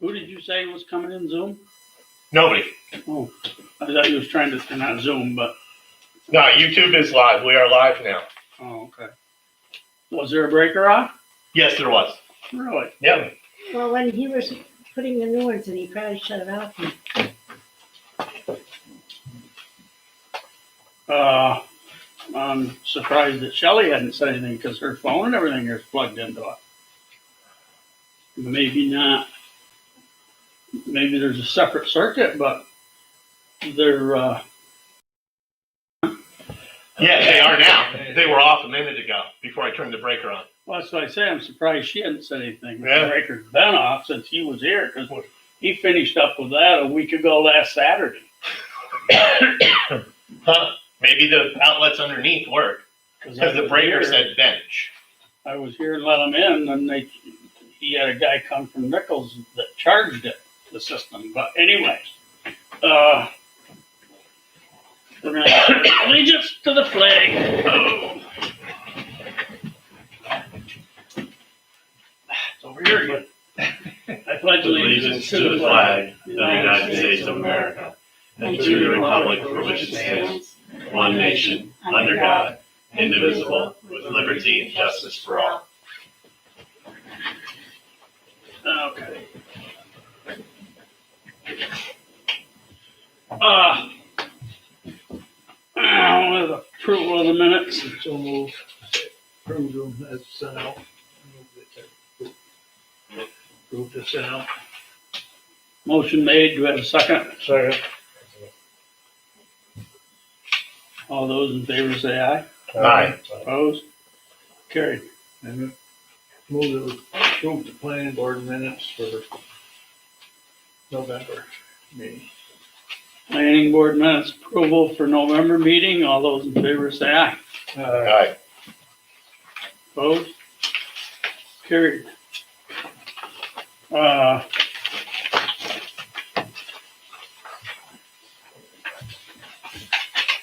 Who did you say was coming in Zoom? Nobody. Oh, I thought you was trying to, not Zoom, but. No, YouTube is live. We are live now. Oh, okay. Was there a breaker off? Yes, there was. Really? Yep. Well, when he was putting the new ones in, he probably shut it off. I'm surprised that Shelley hadn't said anything because her phone and everything is plugged into it. Maybe not. Maybe there's a separate circuit, but they're. Yeah, they are now. They were off a minute ago before I turned the breaker on. Well, that's what I say. I'm surprised she hadn't said anything. Yeah. The breaker's been off since he was here because he finished up with that a week ago last Saturday. Huh? Maybe the outlets underneath work because the breaker said bench. I was here and let him in, and he had a guy come from Nichols that charged it, the system. But anyway, we're going to have allegiance to the flag. Oh. It's over here again. I pledge Allegiance to the flag of the United States of America and to the republic for which it stands, one nation, under God, indivisible, with liberty and justice for all. Okay. With approval of the minutes. So move. Approve them as sent out. Approve to send out. Motion made. Do we have a second? Second. All those in favor say aye. Aye. Opposed? Carried. And move to approve the planning board minutes for November meeting. Planning board minutes approval for November meeting. All those in favor say aye. Aye. Opposed? Carried.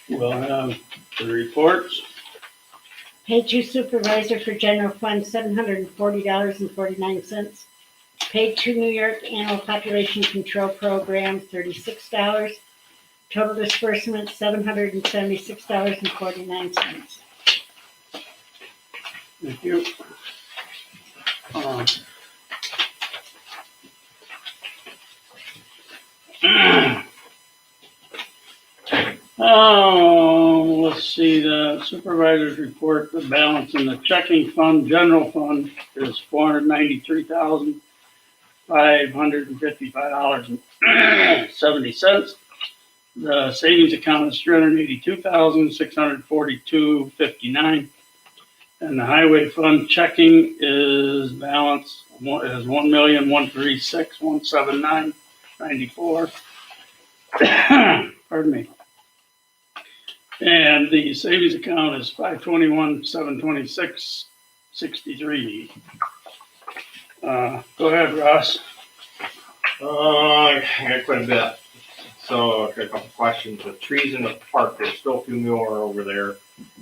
We'll have the reports. Paid to supervisor for general fund, $740.49. Paid to New York Animal Population Control Program, $36. Total disbursement, $776.49. Thank you. Let's see, the supervisor's report, the balance in the checking fund, general fund is $493,555.70. The savings account is $382,642.59. And the highway fund checking is balance is $1,136,179.94. Pardon me. And the savings account is $521,726.63. Go ahead, Ross. I got quite a bit. So I got a couple questions. The trees in the park, there's still a few more over there.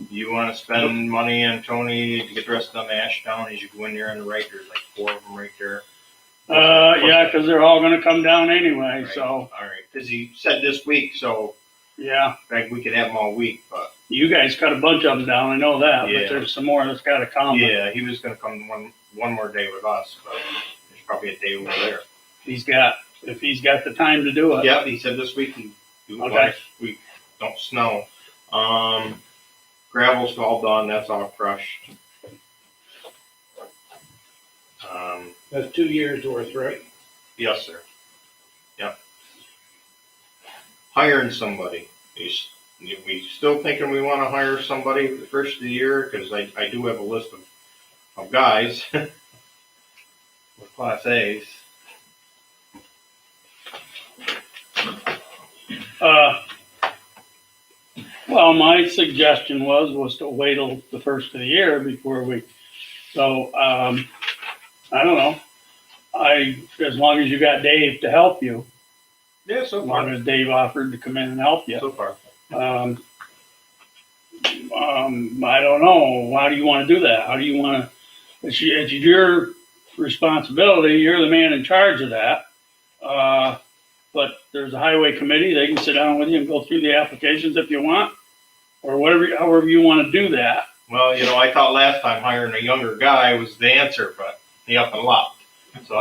Do you want to spend money on Tony to get the rest of them ash down as you go in there on the right? There's like 4 of them right there. Yeah, because they're all going to come down anyway. Right. So All right, because he said this week, so yeah, in fact we could have them all week. But you guys cut a bunch of them down. I know that, Yeah. but there's some more that's got to come. yeah, he was going to come one more day with us, but there's probably a day over there. If he's got the time to do it. Yeah, he said this week he do it Okay. last week. Don't snow. Gravel's all done. That's all crushed. That's 2 years worth, right? Yes, sir. Yep. Hiring somebody. We still thinking we want to hire somebody for the first of the year because I do have a list of guys with Class A's. Well, my suggestion was to wait till the first of the year before we. So I don't know. As long as you got Dave to help you. Yeah, As so long far. as Dave offered to come in and help you. So far. I don't know. How do you want to do that? How do you want to? It's your responsibility. You're the man in charge of that. But there's a highway committee, they can sit down with you and go through the applications if you want, or whatever, however you wanna do that. Well, I thought last time hiring a younger guy was the answer, but he up and left. So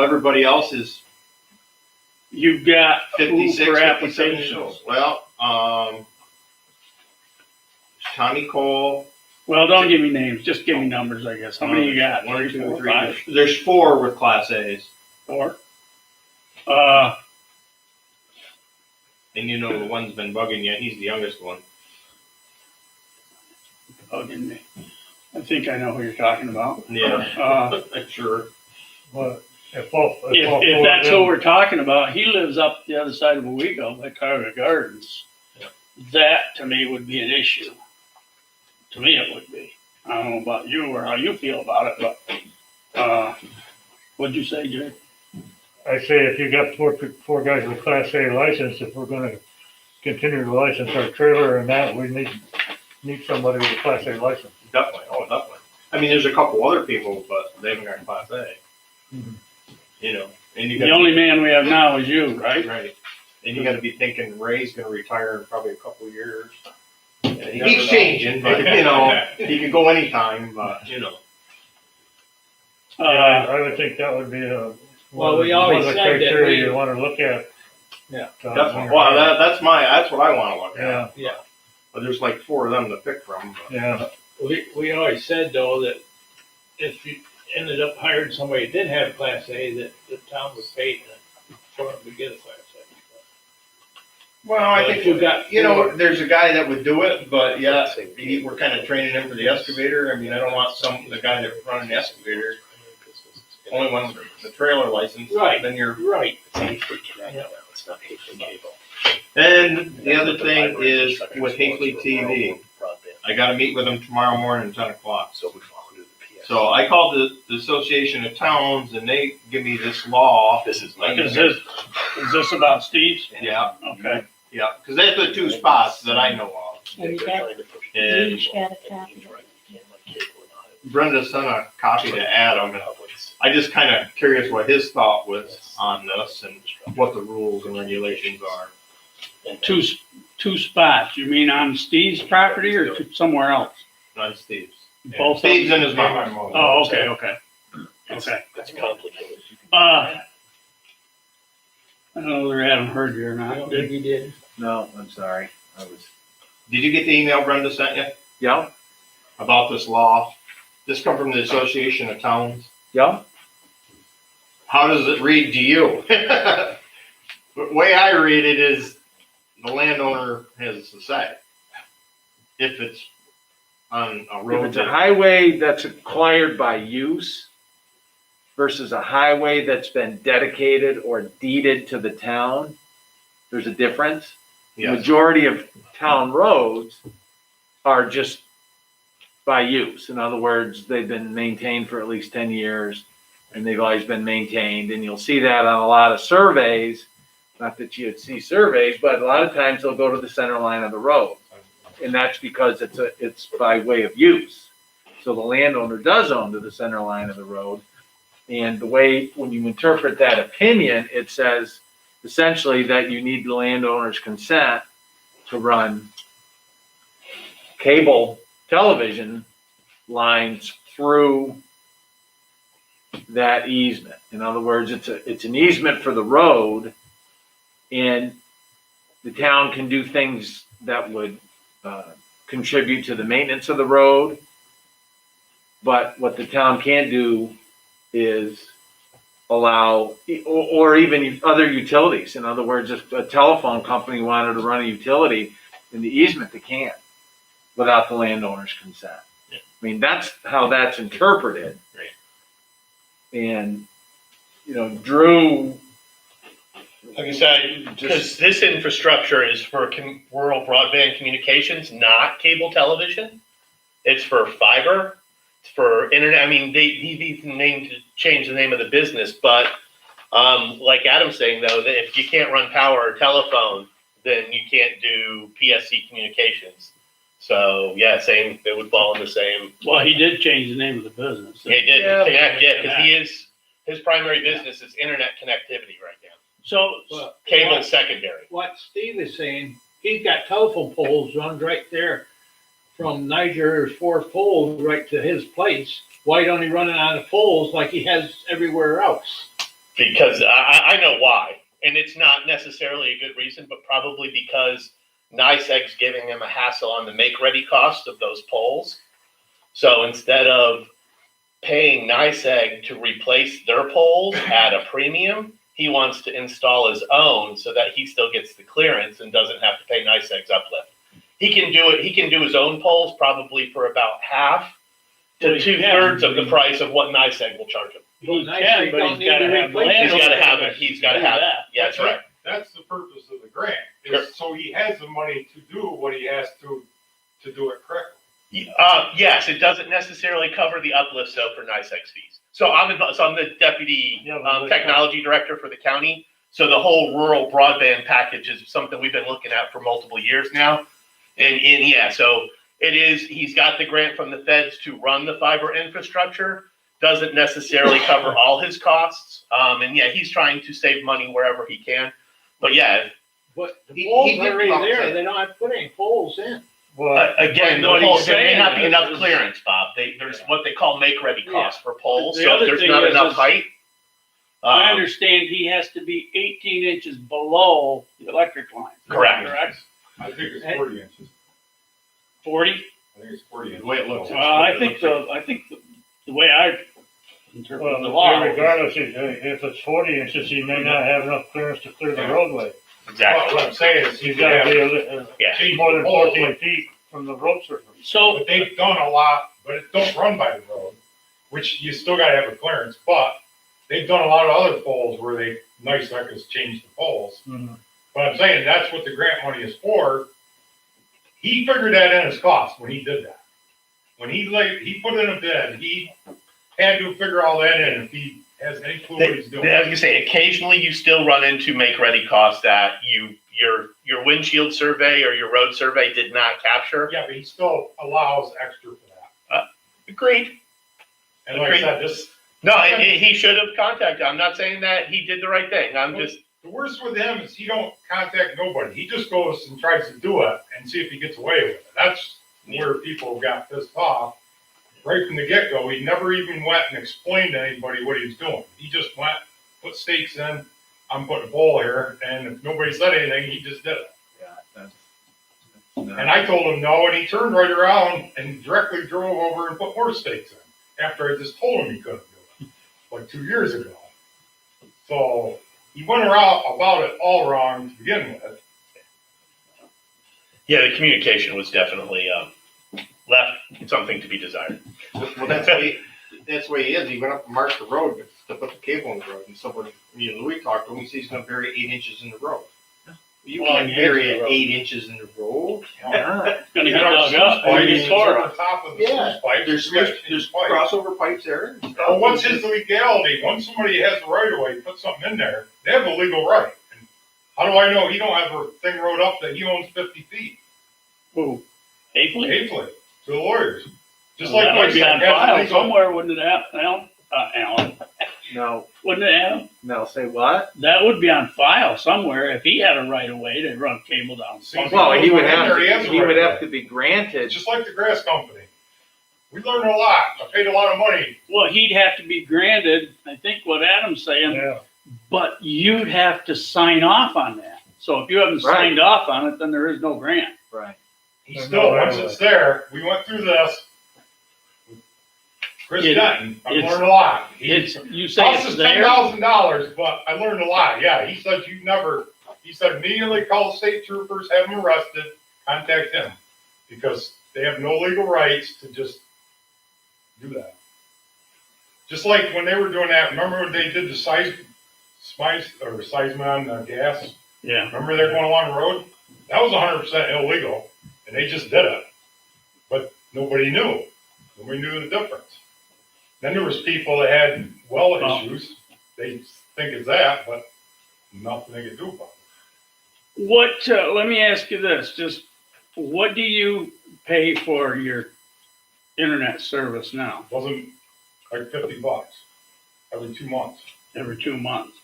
everybody else is You've got who 56, for 57 years applications? old. Well, Tommy Cole. Well, don't give me names, just give me numbers, I guess. How many you got? 1, 3, 2, 4, 3. 5, There's 4 with Class A's. 4? And the one's been bugging you. He's the youngest one. Bugging me. I think I know who you're talking about. Yeah, sure. But if If that's who we're talking about, he lives up the other side of Owego by Tioga Gardens. Yeah. That to me would be an issue. To me, it would be. I don't know about you or how you feel about it, but what'd you say, Jay? I say if you got four guys with Class A license, if we're gonna continue to license our trailer and that, we need somebody with a Class A license. Definitely. Oh, definitely. I mean, there's a couple other people, but they haven't got Class A. Mhm. And you The got only man we have now is you, right? right. And you got to be thinking Ray's going to retire in probably a couple of years. He never keeps know. changing, but he could go anytime. But Yeah, I would think that would be Well, we one always of the said that criteria we- you wanna look at. Yeah. definitely. Well, that's what I want to look at. Yeah, But there's like 4 of them to pick from. But. yeah. We always said though that if you ended up hiring somebody that did have Class A, that the town would pay for them to get a Class A. Well, I But think you got there's a guy that would do it, but yeah, we're kind of training him for the excavator. I mean, I don't want the guy that's running the excavator only one with the trailer license. Right. Then you're Right. It's not cable. And the other thing is with Hinkley TV, I got to meet with them tomorrow morning at 10 o'clock. So we follow the PS. So I called the Association of Towns, and they give me this law. This is my. Is this about Steve's? Yeah, Okay. yeah, because that's the 2 spots that I know of. And you got, you And each got a copy. Brenda sent a copy to Adam, and I just kind of curious what his thought was on this and what the rules and regulations are. Two spots. You mean on Steve's property or somewhere else? On Steve's. Both of Steve's them? in his mom. Oh, okay, okay. Okay. That's complicated. I don't know whether Adam heard you or I not. don't think he did. No, I'm sorry. Did you get the email Brenda sent you Yeah, about this law? This come from the Association of Towns. yeah. How does it read to you? The way I read it is the landowner has the say. If it's on a If road it's a that, highway that's acquired by use versus a highway that's been dedicated or deeded to the town, there's a difference. The yes, majority of town roads are just by use. In other words, they've been maintained for at least 10 years and they've always been maintained. And you'll see that on a lot of surveys. Not that you'd see surveys, but a lot of times they'll go to the center line of the road. And that's because it's by way of use. So the landowner does own to the center line of the road. And the way, when you interpret that opinion, it says essentially that you need the landowner's consent to run cable television lines through that easement. In other words, it's an easement for the road, and the town can do things that would contribute to the maintenance of the road. But what the town can't do is allow, or even other utilities. In other words, if a telephone company wanted to run a utility in the easement, they can't without the landowner's consent. Yeah. I mean, that's how that's interpreted. Right. And, Drew, Like I said, because this infrastructure is for rural broadband communications, not cable television. It's for fiber. It's for internet. I mean, he's even changed the name of the business, but like Adam's saying though, that if you can't run power or telephone, then you can't do PSC communications. So yeah, same. It would fall in the same. Well, he did change the name of the business. He did. Yeah, because His primary business is internet connectivity right now. So, But Cable secondary. what Steve is saying, he's got telephone poles runs right there from Niger's 4 poles right to his place. Why don't he run it on the poles like he has everywhere else? Because I know why. And it's not necessarily a good reason, but probably because NICEAG's giving him a hassle on the make-ready cost of those poles. So instead of paying NICEAG to replace their poles at a premium, he wants to install his own so that he still gets the clearance and doesn't have to pay NICEAG's uplift. He can do it. He can do his own poles probably for about half to 2/3 of the price of what NICEAG will charge him. he Nice, can, they but don't he's need gotta to have the replace it. He's land. got to have it. He's got to have it. Yeah, that's right. That's the purpose of the grant, is so he has the money to do what he has to do it correctly. Yes, it doesn't necessarily cover the uplifts though for NICEAG's fees. So I'm the deputy technology director for the county. So the whole rural broadband package is something we've been looking at for multiple years now. And yeah, so it is, he's got the grant from the feds to run the fiber infrastructure, doesn't necessarily cover all his costs. And yeah, he's trying to save money wherever he can. But yeah, But the He poles did are already come up there. with- They don't have to put any poles in. Well, again, What he's there may saying not be enough is- clearance, Bob. There's what they call make-ready costs for poles. The So if other there's thing not is enough height. I understand he has to be 18 inches below the electric line. Correct. I think it's 40 inches. 40? I think it's 40 inches. The way it looks. Well, I think the way I interpret the well, law. regardless, if it's 40 inches, he may not have enough clearance to clear the roadway. Exactly. What I'm saying is He's he's gotta be Yeah. more than 14 feet from the road surface. So, But they've done a lot, but it don't run by the road, which you still gotta have a clearance, but they've done a lot of other poles where NICEAG has changed the poles. Mhm. But I'm saying that's what the grant money is for. He figured that in his cost when he did that. When he put in a bid, he had to figure all that in if he has any clue what he's doing. I was gonna say, occasionally you still run into make-ready costs that your windshield survey or your road survey did not capture. Yeah, but he still allows extra for that. Agreed. And like I said, No, he should have contacted. I'm not saying that he did the right thing. I'm just, the worst with him is he don't contact nobody. He just goes and tries to do it and see if he gets away with it. That's where people got pissed off. Right from the get-go, he never even went and explained to anybody what he was doing. He just went, put stakes in, I'm putting a pole here, and if nobody said anything, he just did it. And I told him no, and he turned right around and directly drove over and put more stakes in, after I just told him he couldn't do it, like 2 years ago. So he went around about it all wrong to begin with. yeah, the communication was definitely left something to be desired. Well, that's the way he is. He went up and marked the road to put the cable in the road. And somebody, Louis talked to him, he said he's gonna bury 8 inches in the road. You Well, can't he bury is in the it road. 8 inches in the road. it's gonna You get got dug sluice up. pipes, Or it's you tore it. on top of the Yeah, sluice pipe. there's pipes. crossover pipes there. and stuff. Well, what's his legality? Once somebody has the right of way, put something in there, they have the legal right. And how do I know he don't have a thing wrote up that he owns 50 feet? Who? Hafley? Safely to the lawyers. Just Well, like that would be Mike on said, has file legal- somewhere, wouldn't it, Alan? No, Wouldn't it, Adam? no, say what? That would be on file somewhere if he had a right of way to run cable down. See, Well, he would He have has to, a he would right of have way. to be granted. It's just like the grass company. We learned a lot. I paid a lot of money. Well, he'd have to be granted, I think what Adam's saying, Yeah, but you'd have to sign off on that. So if you haven't Right. signed off on it, then there is no grant. Right. He There's still, no right once of it's there, we went through this. Chris It- Denton, I it's- learned a lot. It's, you say Cost it's us there, $10,000, but I learned a lot. Yeah, he said he said immediately call the state troopers, have him arrested, contact him. Because they have no legal rights to just do that. Just like when they were doing that, remember when they did the seismon gas? yeah. Remember they're going along the road? That was 100% illegal, and they just did it. But nobody knew. Nobody knew the difference. Then there was people that had well issues. They think it's that, but nothing they could do about it. What, let me ask you this, just what do you pay for your internet service now? Wasn't like $50. every 2 months. every 2 months.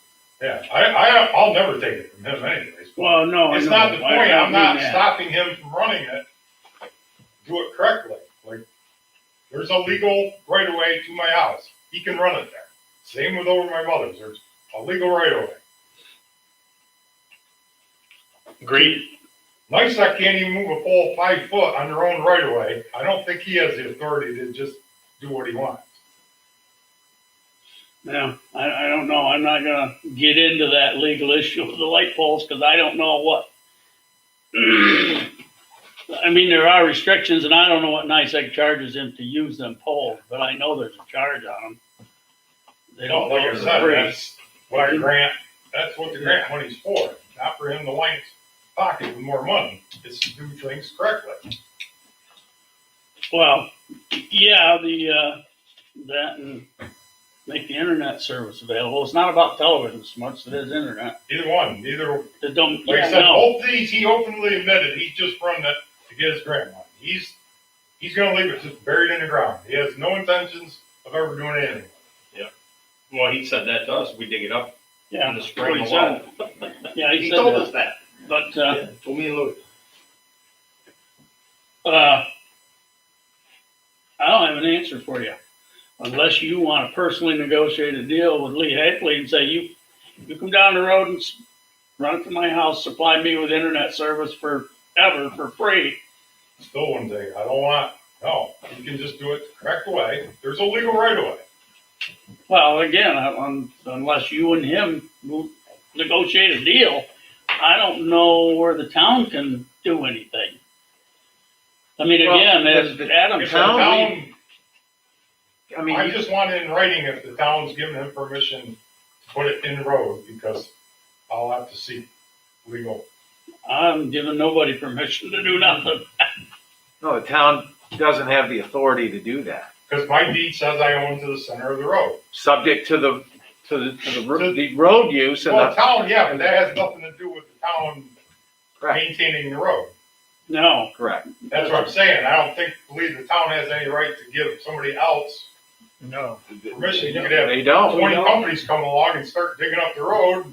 Yeah, I'll never take it from him anyways. but Well, no, I It's know. not the point, I I'm not mean that. stopping him from running it. Do it correctly, like, there's a legal right of way to my house, he can run it there. Same with over my mother's, there's a legal right of way. Agreed. NICEAG can't even move a pole 5 foot on their own right of way, I don't think he has the authority to just do what he wants. Yeah, I don't know. I'm not gonna get into that legal issue of the light poles because I don't know what. I mean, there are restrictions, and I don't know what NICEAG charges him to use them poles, but I know there's a charge on them. They don't Like go I for said, free. that's what the grant, that's what the grant money's for, not for him to line his pocket with more money, it's to do things correctly. Well, yeah, that and make the internet service available. It's not about television so much as it is internet. Either one, neither. It don't, Like I yeah, said, no. both these, he openly admitted he's just run that to get his grant money. He's gonna leave it just buried in the ground. He has no intentions of ever doing anything. Well, he said that to us, we dig it up Yeah, in the that's spring. what he said. Yeah, he He said told that. us that. But, Told me and Louis. I don't have an answer for you. Unless you want to personally negotiate a deal with Lee Hackley and say, you come down the road and run it to my house, supply me with internet service forever for free. Still one thing, I don't want, no, he can just do it the correct way. There's a legal right of way. Well, again, unless you and him negotiate a deal, I don't know where the town can do anything. I mean, Well, again, as the Adam If the said, town, I mean, I just want it in writing if the town's giving him permission to put it in the road, because I'll have to seek legal. I'm giving nobody permission to do nothing. no, the town doesn't have the authority to do that. Because my deed says I own to the center of the road. Subject to the road use and Well, the, town, yeah, but that has nothing to do with the town Correct. maintaining the road. No, correct. That's what I'm saying. I don't believe the town has any right to give somebody else No. permission. You could have They don't. 20 companies come along and start digging up the road.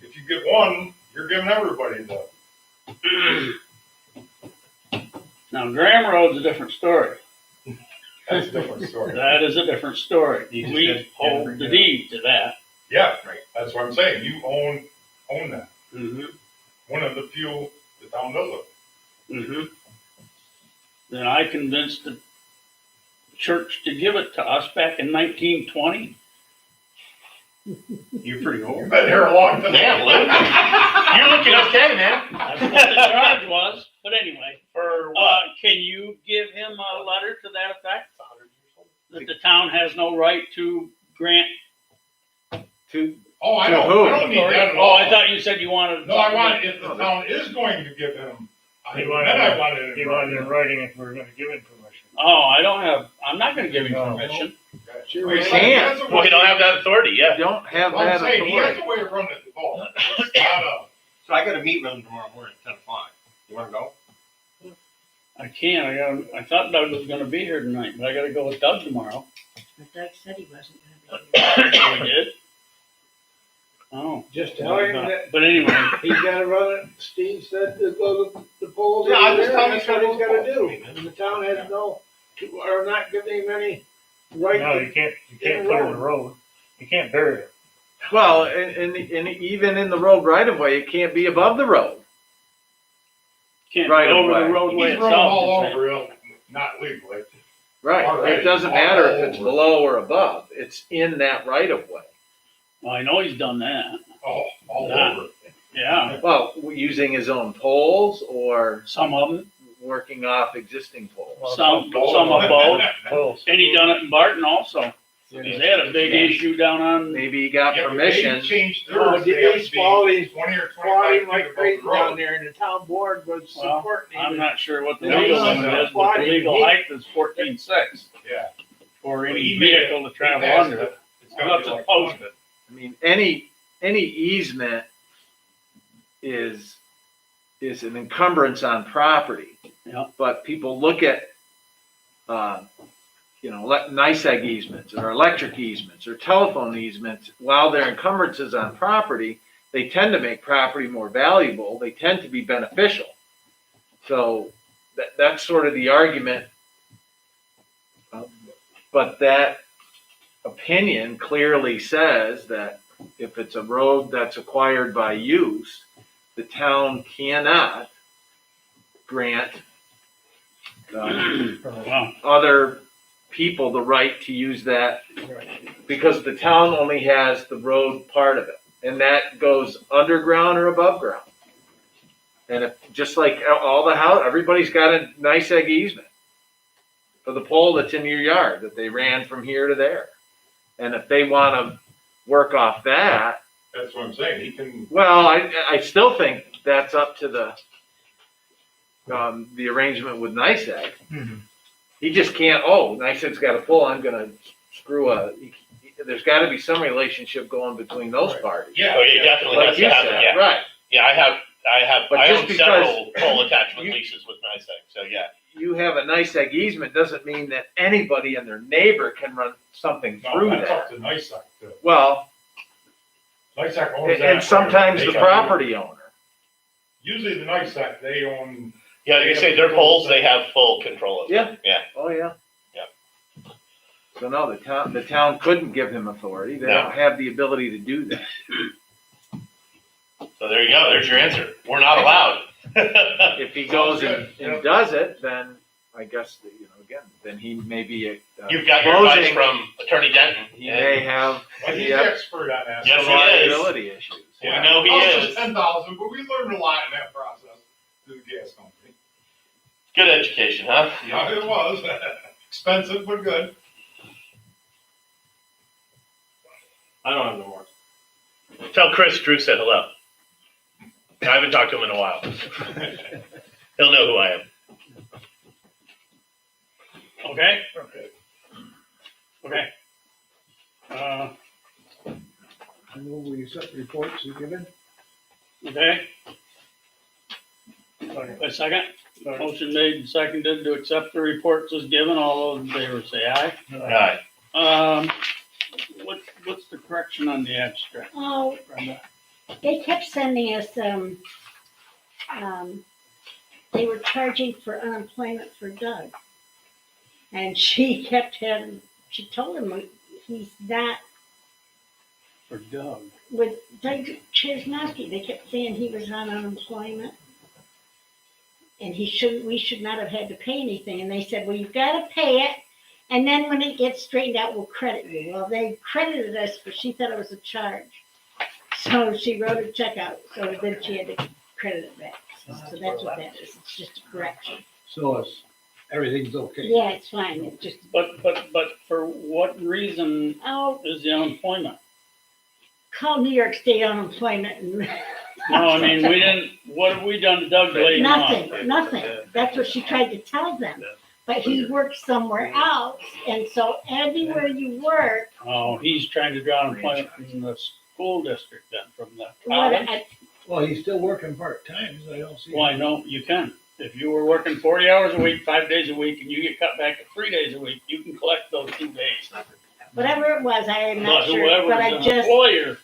If you get one, you're giving everybody the. now Graham Road's a different story. That's a different story. That is a different story. You just We had- hold the deed to that. Yeah, right. That's what I'm saying. You own that. Mm-hmm. One of the few the town doesn't. Mm-hmm. Then I convinced the church to give it to us back in 1920. You're pretty You've old. been here a long time. Yeah, Lou. You're looking okay, man. That's what the charge was. But anyway, can you give him a letter to that effect? That the town has no right to grant. To, Oh, I To don't. who? I don't need that at Oh, all. I thought you said you wanted. No, I want if the town is going to give him. He Then wanted, I wanted it. he wanted in writing if we were gonna give him permission. Oh, I'm not going to give him No. permission. Well, You can't. Well, you don't have that authority you yet. don't have I'm that saying, he has authority. a way of running the ball. It's not a. So I got a meet with him tomorrow morning at 10 o'clock. You wanna go? I can't. I thought Doug was going to be here tonight, but I got to go with Doug tomorrow. But Doug said he wasn't gonna be here. We did. Oh. Just tell him that But anyway, he's gotta run it, Steve said to go to the polls. Yeah, I over just there, tell him that's to what go he's to the gotta polls. do. And the town has no, or not giving him any right No, to. you can't put it in the road. You can't bury it. Well, and even in the road right of way, it can't be above the road. can't Right go over away. the roadway He's running itself. all you're saying. over it, not legally. Right. Already. It doesn't matter if it's below or above. It's in that right of way. Well, I know he's done that. Oh, all Nah. over. Yeah, Well, using his own poles or some of them, working off existing poles. some of both. Poles. And he done it in Barton also. He's had a big issue down on. Maybe he got Yeah, but permission. They changed Oh, theirs. They have he's to be squatting 20 or 25 squatting feet like above crazy the road. down there and the town board was Well, supporting him. I'm not sure what the Yeah, legal he's limit is, but the squatting. legal height is 14.6 Yeah. for But any he made it- vehicle to travel He passed under it. it. It's I'm gotta not be like supposed 20. to. I mean, any easement is an encumbrance on property. Yeah. But people look at NICEAG easements or electric easements or telephone easements, while they're encumbrances on property, they tend to make property more valuable. They tend to be beneficial. So that's sort of the argument. But that opinion clearly says that if it's a road that's acquired by use, the town cannot grant Wow. other people the right to use that, because the town only has the road part of it, and that goes underground or above ground. And if, just like all the house, everybody's got a NICEAG easement for the pole that's in your yard that they ran from here to there. And if they want to work off that, That's what I'm saying, he can, well, I still think that's up to the arrangement with NICEAG. Mhm. He just can't, NICEAG's got a pole, I'm gonna screw there's gotta be some relationship going between those parties. yeah. Oh, he definitely Like has you to have said, it, yeah. right. Yeah, But I just own because several pole attachment you- leases with NICEAG, so yeah. You have a NICEAG easement doesn't mean that anybody and their neighbor can run something No, through that's that. up to NICEAG too. Well, NICEAG owns that. and sometimes They the have- property owner. Usually the NICEAG, they own, Yeah, you say their poles, they have full control of. Yeah. Yeah. Oh, yeah. Yeah. So no, the town couldn't give him authority. They No. don't have the ability to do that. So there you go, there's your answer. We're not allowed. If he goes Sounds and good. does it, then I guess, again, then he may be You've got your advice closing. from Attorney Denton. He may have but he's Yeah. the expert on that. Yes, some he is. liability issues. We know he is. 10,000, but we learned a lot in that process through the gas company. Good education, huh? Yeah, it was. Expensive, but good. I don't have no more. Tell Chris Drew said hello. I haven't talked to him in a while. He'll know who I am. Okay? Okay. I move we accept reports are given. Okay. A second? Motion made and seconded to accept the reports as given. All those in favor say aye. Alright. What's the correction on the abstract, Oh, Brenda? they kept sending us, they were charging for unemployment for Doug. And she told him he's not For Doug. with Doug Chesnowski. They kept saying he was on unemployment. And we should not have had to pay anything. And they said, well, you've got to pay it. And then when it gets straightened out, we'll credit you. Well, they credited us, but she thought it was a charge. So she wrote a check out. So then she had to credit it back. So that's what that is. It's just a correction. So everything's okay. Yeah, it's fine. It's just, But for what reason oh, is the unemployment? call New York State unemployment and No, I mean, what have we done to Doug to lay him off? nothing. That's what she tried to tell them. But he worked somewhere else. And so everywhere you work, Oh, he's trying to draw unemployment from the school district then, from the what, college? Well, he's still working part-time, so I don't see. Well, I know you can. If you were working 40 hours a week, 5 days a week, and you get cut back to 3 days a week, you can collect those 2 days. whatever it was, I am But not sure. whoever But is I an just, employer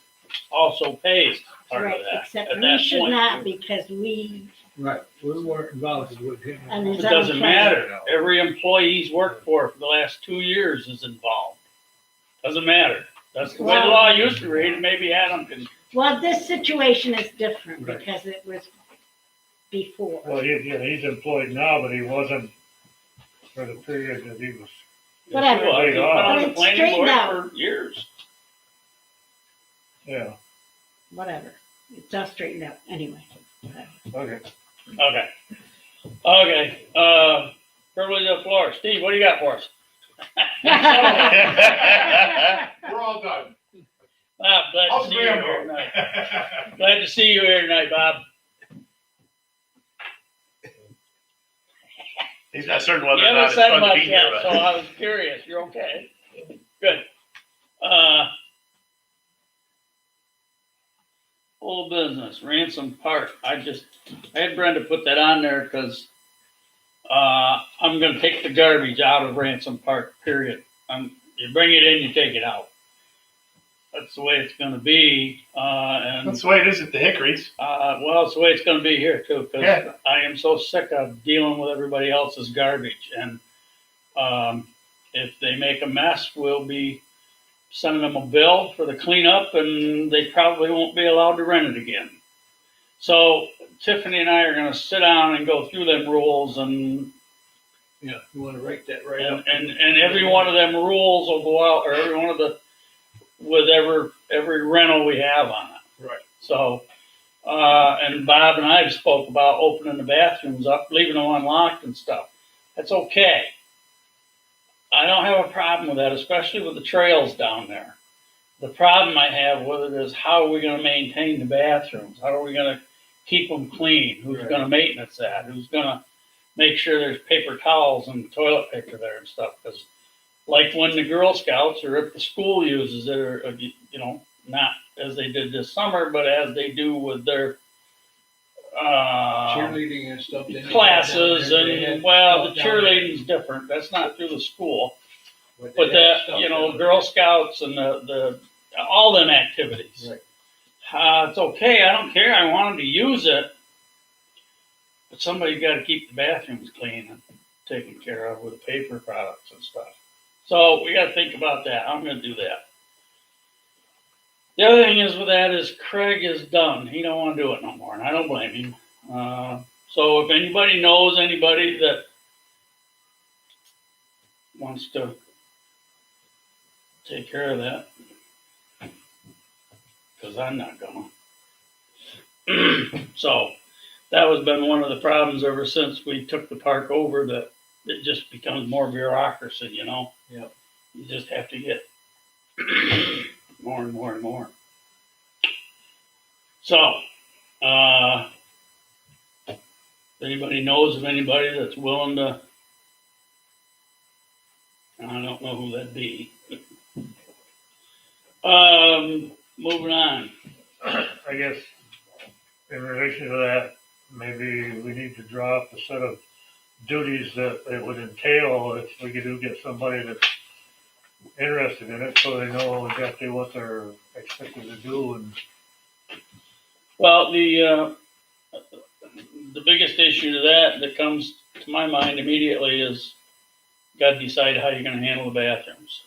also pays part right, of that. except At we that should point, not because we, Right, we weren't involved with him. and It his doesn't unemployment. matter. Every employee he's worked for the last 2 years is involved. Doesn't matter. That's the way the law used to read. Maybe Adam can. Well, this situation is different Right. because it was before. Well, he's employed now, but he wasn't for the period that he was. Whatever. Well, he's been on But the it's planning straightened board out. for years. Yeah, Whatever. It's all straightened out anyway. okay. Okay. Privilege of the floor. Steve, what do you got for us? We're all done. Bob, glad I'll to see you here scramble. tonight. Glad to see you here tonight, Bob. He's not certain You whether or haven't not it's said fun to much be yet, here, so but. I was curious. You're okay. Good. Old business, Ransom Park. I had Brenda put that on there because I'm gonna take the garbage out of Ransom Park, period. You bring it in, you take it out. That's the way it's gonna be, and, That's the way it is at the Hickories. well, it's the way it's gonna be here too, cause Yeah. I am so sick of dealing with everybody else's garbage, and, if they make a mess, we'll be sending them a bill for the cleanup, and they probably won't be allowed to rent it again. So Tiffany and I are gonna sit down and go through them rules, and Yeah, you wanna write that right up. and every one of them rules will go out, or every one of the, with every rental we have on it. Right. So, and Bob and I have spoke about opening the bathrooms up, leaving them unlocked and stuff. That's okay. I don't have a problem with that, especially with the trails down there. The problem I have with it is, how are we gonna maintain the bathrooms? How are we gonna keep them clean? Who's Right. gonna maintenance that? Who's gonna make sure there's paper towels and toilet paper there and stuff? Because like when the Girl Scouts, or if the school uses it, or, not as they did this summer, but as they do with their, Cheerleading and stuff. they need classes, down there. They and, had well, the stuff down there. cheerleading's different. That's not through the school. They But had that, stuff you know, down there. Girl Scouts and all them activities. Right. It's okay. I don't care. I want them to use it. But somebody's got to keep the bathrooms clean and taken care of with the paper products and stuff. So we got to think about that. I'm going to do that. The other thing is with that is Craig is done. He don't want to do it no more, and I don't blame him. So if anybody knows anybody that wants to take care of that, because I'm not gonna. So that has been one of the problems ever since we took the park over, that it just becomes more bureaucracy, you know? Yep. You just have to get more and more and more. So, if anybody knows of anybody that's willing to, I don't know who that'd be. Moving on. I guess in relation to that, maybe we need to draw up a set of duties that it would entail if we do get somebody that's interested in it, so they know exactly what they're expected to do. And Well, the biggest issue to that comes to my mind immediately is, got to decide how you're going to handle the bathrooms.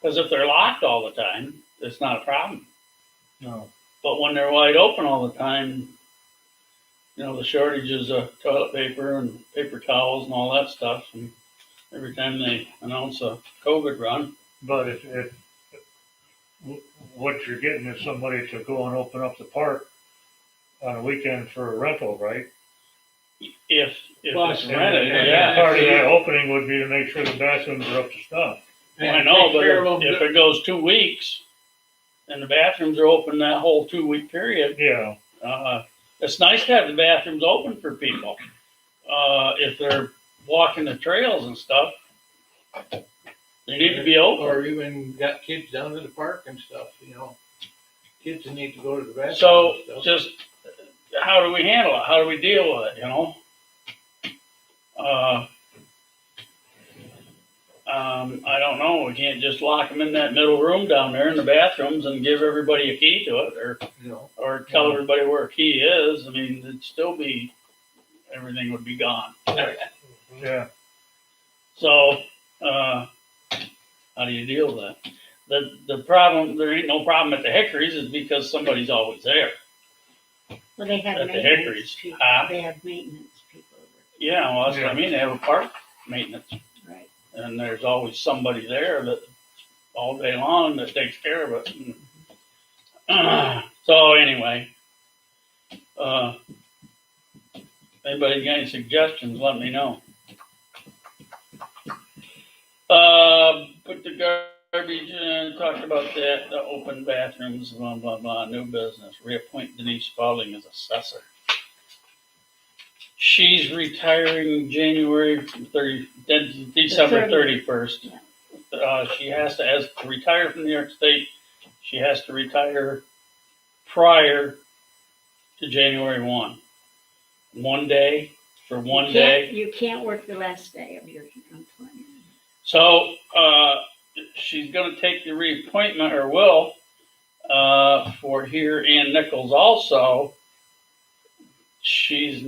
Because if they're locked all the time, it's not a problem. no, But when they're wide open all the time, the shortages of toilet paper and paper towels and all that stuff. And every time they announce a COVID run, but if what you're getting is somebody to go and open up the park on a weekend for a rental, right? if Plus, it's rented, and yeah. Part of that opening would be to make sure the bathrooms are up to snuff. I know, take but care of them. if it goes 2 weeks and the bathrooms are open that whole 2 week period, Yeah, it's nice to have the bathrooms open for people. If they're walking the trails and stuff, they need to be open. Or even got kids down to the park and stuff, Kids that need to go to the bathroom So and stuff. just, how do we handle it? How do we deal with it, I don't know. We can't just lock them in that middle room down there in the bathrooms and give everybody a key to it, or tell everybody where a key is. I mean, it'd still be, everything would be gone. yeah. So, how do you deal with that? The problem, there ain't no problem at the Hickories, is because somebody's always there. Well, they have At the maintenance Hickories, people. huh? They have maintenance people. Yeah, well, that's what I mean. They have a park maintenance. Right. And there's always somebody there that all day long that takes care of it. So anyway, anybody got any suggestions, let me know. Put the garbage in, talked about that, the open bathrooms, blah, blah, blah, new business, reappoint Denise Spalding as assessor. She's retiring December 31st. She has to retire from New York State. She has to retire prior to January 1. One day for one day. You can't work the last day of your employment. So, she's gonna take the reappointment, or will, for here in Nichols also. She's,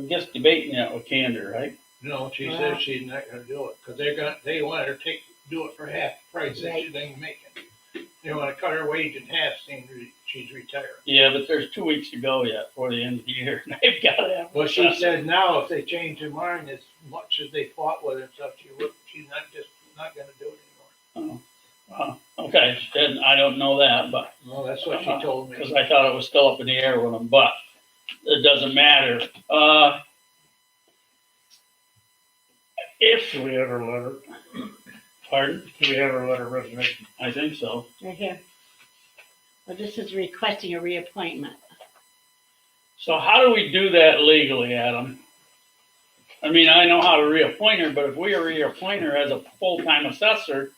just debating that with Candor, right? No, she Wow. says she's not gonna do it, cause they want her to do it for half the price that Right. she's making. They wanna cut her wage in half, saying she's retired. Yeah, but there's 2 weeks to go yet for the end of the year. They've gotta have. Well, she said now if they change their mind, as much as they fought with her and stuff, she's not gonna do it anymore. Okay, then I don't know that, but, No, that's what she told me. because I thought it was still up in the air with them, but it doesn't matter. If, Do we have her letter? pardon, Do we have her letter of resignation? I think so. Right here. Well, this is requesting a reappointment. So how do we do that legally, Adam? I mean, I know how to reappoint her, but if we reappoint her as a full-time assessor,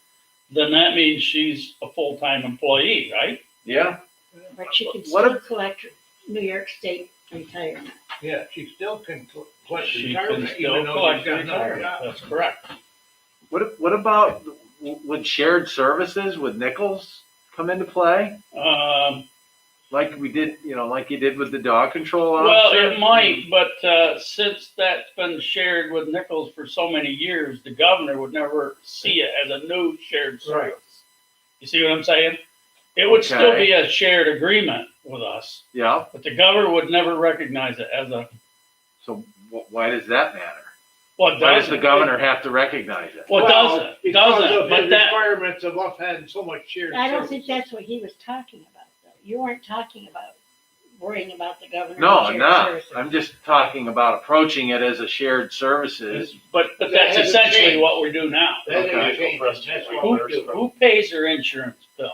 then that means she's a full-time employee, right? Yeah, But she can What still collect New York State retirement. Yeah, she still can collect She can retirement, still even though collect she's got another retirement, job. that's correct. what about, would shared services with Nichols come into play? Like we did, like you did with the dog control Well, officer? it might, but, since that's been shared with Nichols for so many years, the governor would never see it as a new shared service. You see what I'm saying? It would still Okay. be a shared agreement with us, Yeah, but the governor would never recognize it as a, so why does that matter? well, it Why does doesn't. the governor have to recognize it? Well, it doesn't, Because doesn't, of but his that, requirements of us having so much shared I don't service. think that's what he was talking about, though. You weren't talking about worrying about the governor. No, and I'm shared not. services. I'm just talking about approaching it as a shared services. but That that's hasn't essentially changed. what we do now. That ain't Okay. changing. That's what we do. Who pays their insurance bill?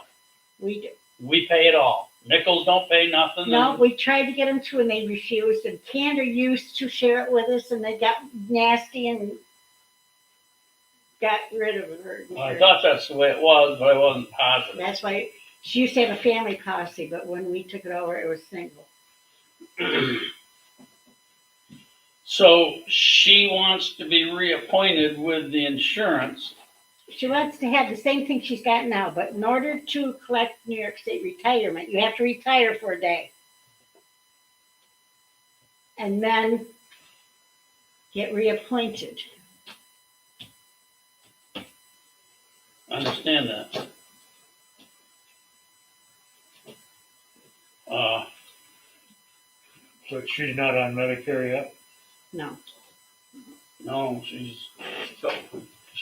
We do. We pay it all. Nichols don't pay nothing. No, we tried to get them to and they refused, and Candor used to share it with us and they got nasty and got rid of her. I thought that's the way it was, but I wasn't positive. That's why she used to have a family policy, but when we took it over, it was single. So she wants to be reappointed with the insurance. She wants to have the same thing she's got now, but in order to collect New York State retirement, you have to retire for a day. And then get reappointed. I understand that. But she's not on Medicare yet? No, No, she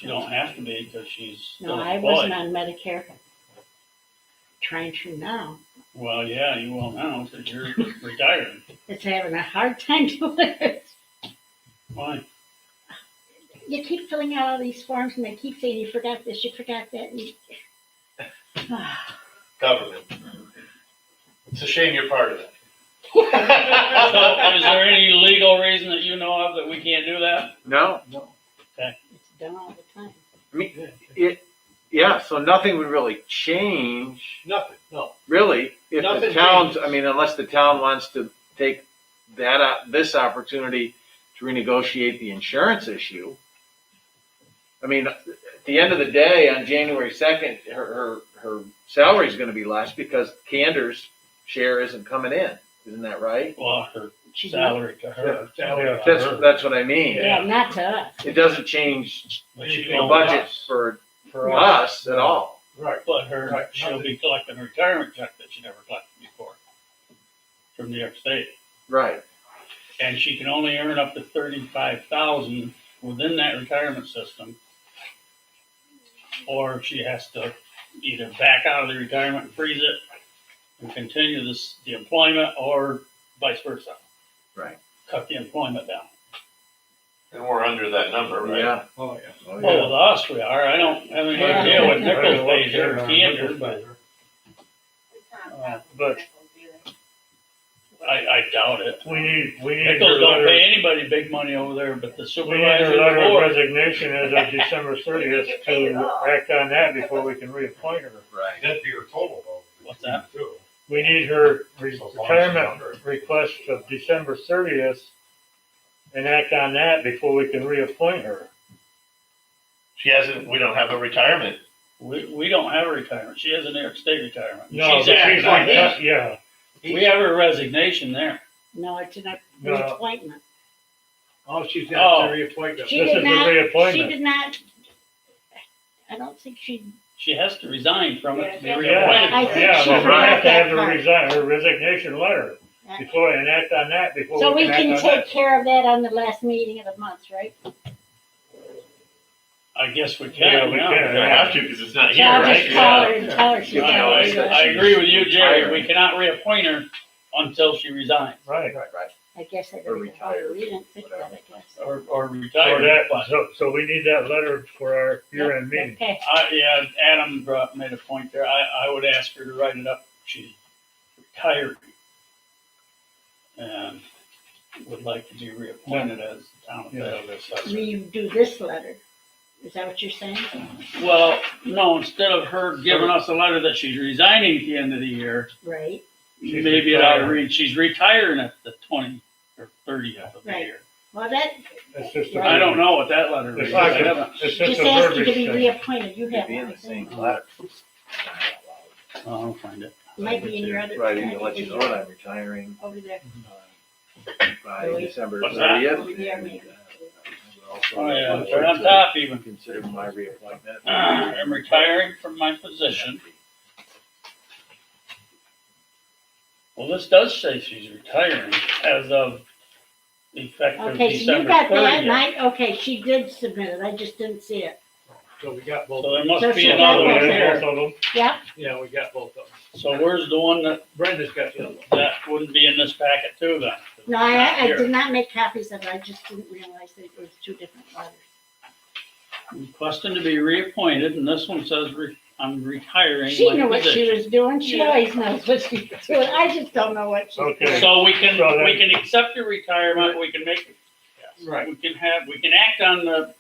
don't have to be because she's still no, I wasn't employed. on Medicare. Trying to now. Well, yeah, you will now because you're retired. It's having a hard time doing it. Why? You keep filling out all these forms and they keep saying you forgot this, you forgot that. And you... Government. It's a shame you're part of it. So is there any legal reason that you know of that we can't do that? No, It's done all the time. yeah, so nothing would really change, Nothing, no. really, if the Nothing town, changes. I mean, unless the town wants to take this opportunity to renegotiate the insurance issue. I mean, at the end of the day, on January 2nd, her salary's gonna be less because Candor's share isn't coming in. Isn't that right? Well, her She's not, salary to her. Yeah. That's what I mean. yeah, not to us. It doesn't change But she the don't budget us. for For us. us at all. Right. But her, Right, she'll nothing. be collecting a retirement check that she never collected before from New York State. Right. And she can only earn up to 35,000 within that retirement system. Or she has to either back out of the retirement and freeze it and continue the employment, or vice versa. Right. Cut the employment down. And we're under that number, right? Yeah. Oh, yeah. Oh, Well, with us, we are. I don't have any Yeah. idea what I Nichols don't know what pays her, they're on Candor, Nichols but pays her. But I doubt it. we need her Nichols don't letter, pay anybody big money over there, but the we need supervisor her of letter the of board. resignation as of December 30th to act on that before we can reappoint her. Right. That'd be her total though. What's that? Too. We need her So as long as she's retirement under. request of December 30th enact on that before we can reappoint her. She hasn't, we don't have a retirement. We don't have a retirement. She has a New York State retirement. No, She's but acting she's on like, this. yeah, We have her resignation there. No, it's an No. appointment. Oh, she's got Oh. the reappointment. She This did is a not, she reappointment. did not, I don't think she, She has to resign from it to be Yeah, reappointed. I think yeah, she but we forgot have to have that her part. resign, her resignation letter before, enact on that before So we we can can act on take that. care of that on the last meeting of the month, right? I guess we Yeah, can, we yeah. can. We have to, because it's not So here, I'll right? just call her and tell her she's Yeah, got no, to I- resign. I agree with you, Jerry. We cannot reappoint her until she resigns Right. I guess I Or better. retire, We didn't think that, I guess. or So retire. that, But, so we need that letter for our year-end meeting. Okay, yeah, Adam made a point there. I would ask her to write it up. She's retiring. And would like to be reappointed as town of Tioga assessor. we do this letter. Is that what you're saying? Well, no, instead of her giving us a letter that she's resigning at the end of the year, Right, She's maybe it ought to retiring. read, she's retiring at the 20th or 30th of the Right. year. well, that, It's just a I don't know what that letter It's reads. like I a- haven't. It's just just a ask you to verbiage be thing. reappointed, you Could have be in one, I the same think. letter. I'll find it. Might be in your other. Right, to let you know that I'm retiring Over there. by Really? December What's that? 30th. Over there, maybe. Oh, yeah, right on top even. Consider my reappointment. I'm retiring from my position. Well, this does say she's retiring as of effective Okay, so you December got that, and 30th. okay, she did submit it, I just didn't see it. So we got both. So there So must be she got another both one of them. there. Both of them. Yep, Yeah, we got both of them. So where's the one that Brenda's got the other one. that wouldn't be in this packet too then? no, I did not make copies of it, I just didn't realize that it was two different letters. Requesting to be reappointed, and this one says I'm retiring She my knew what she position. was doing, she always knows what she's doing, I just don't know what she's Okay. doing. So we can, So then- we can accept your retirement, we can make, Right. we can act on the,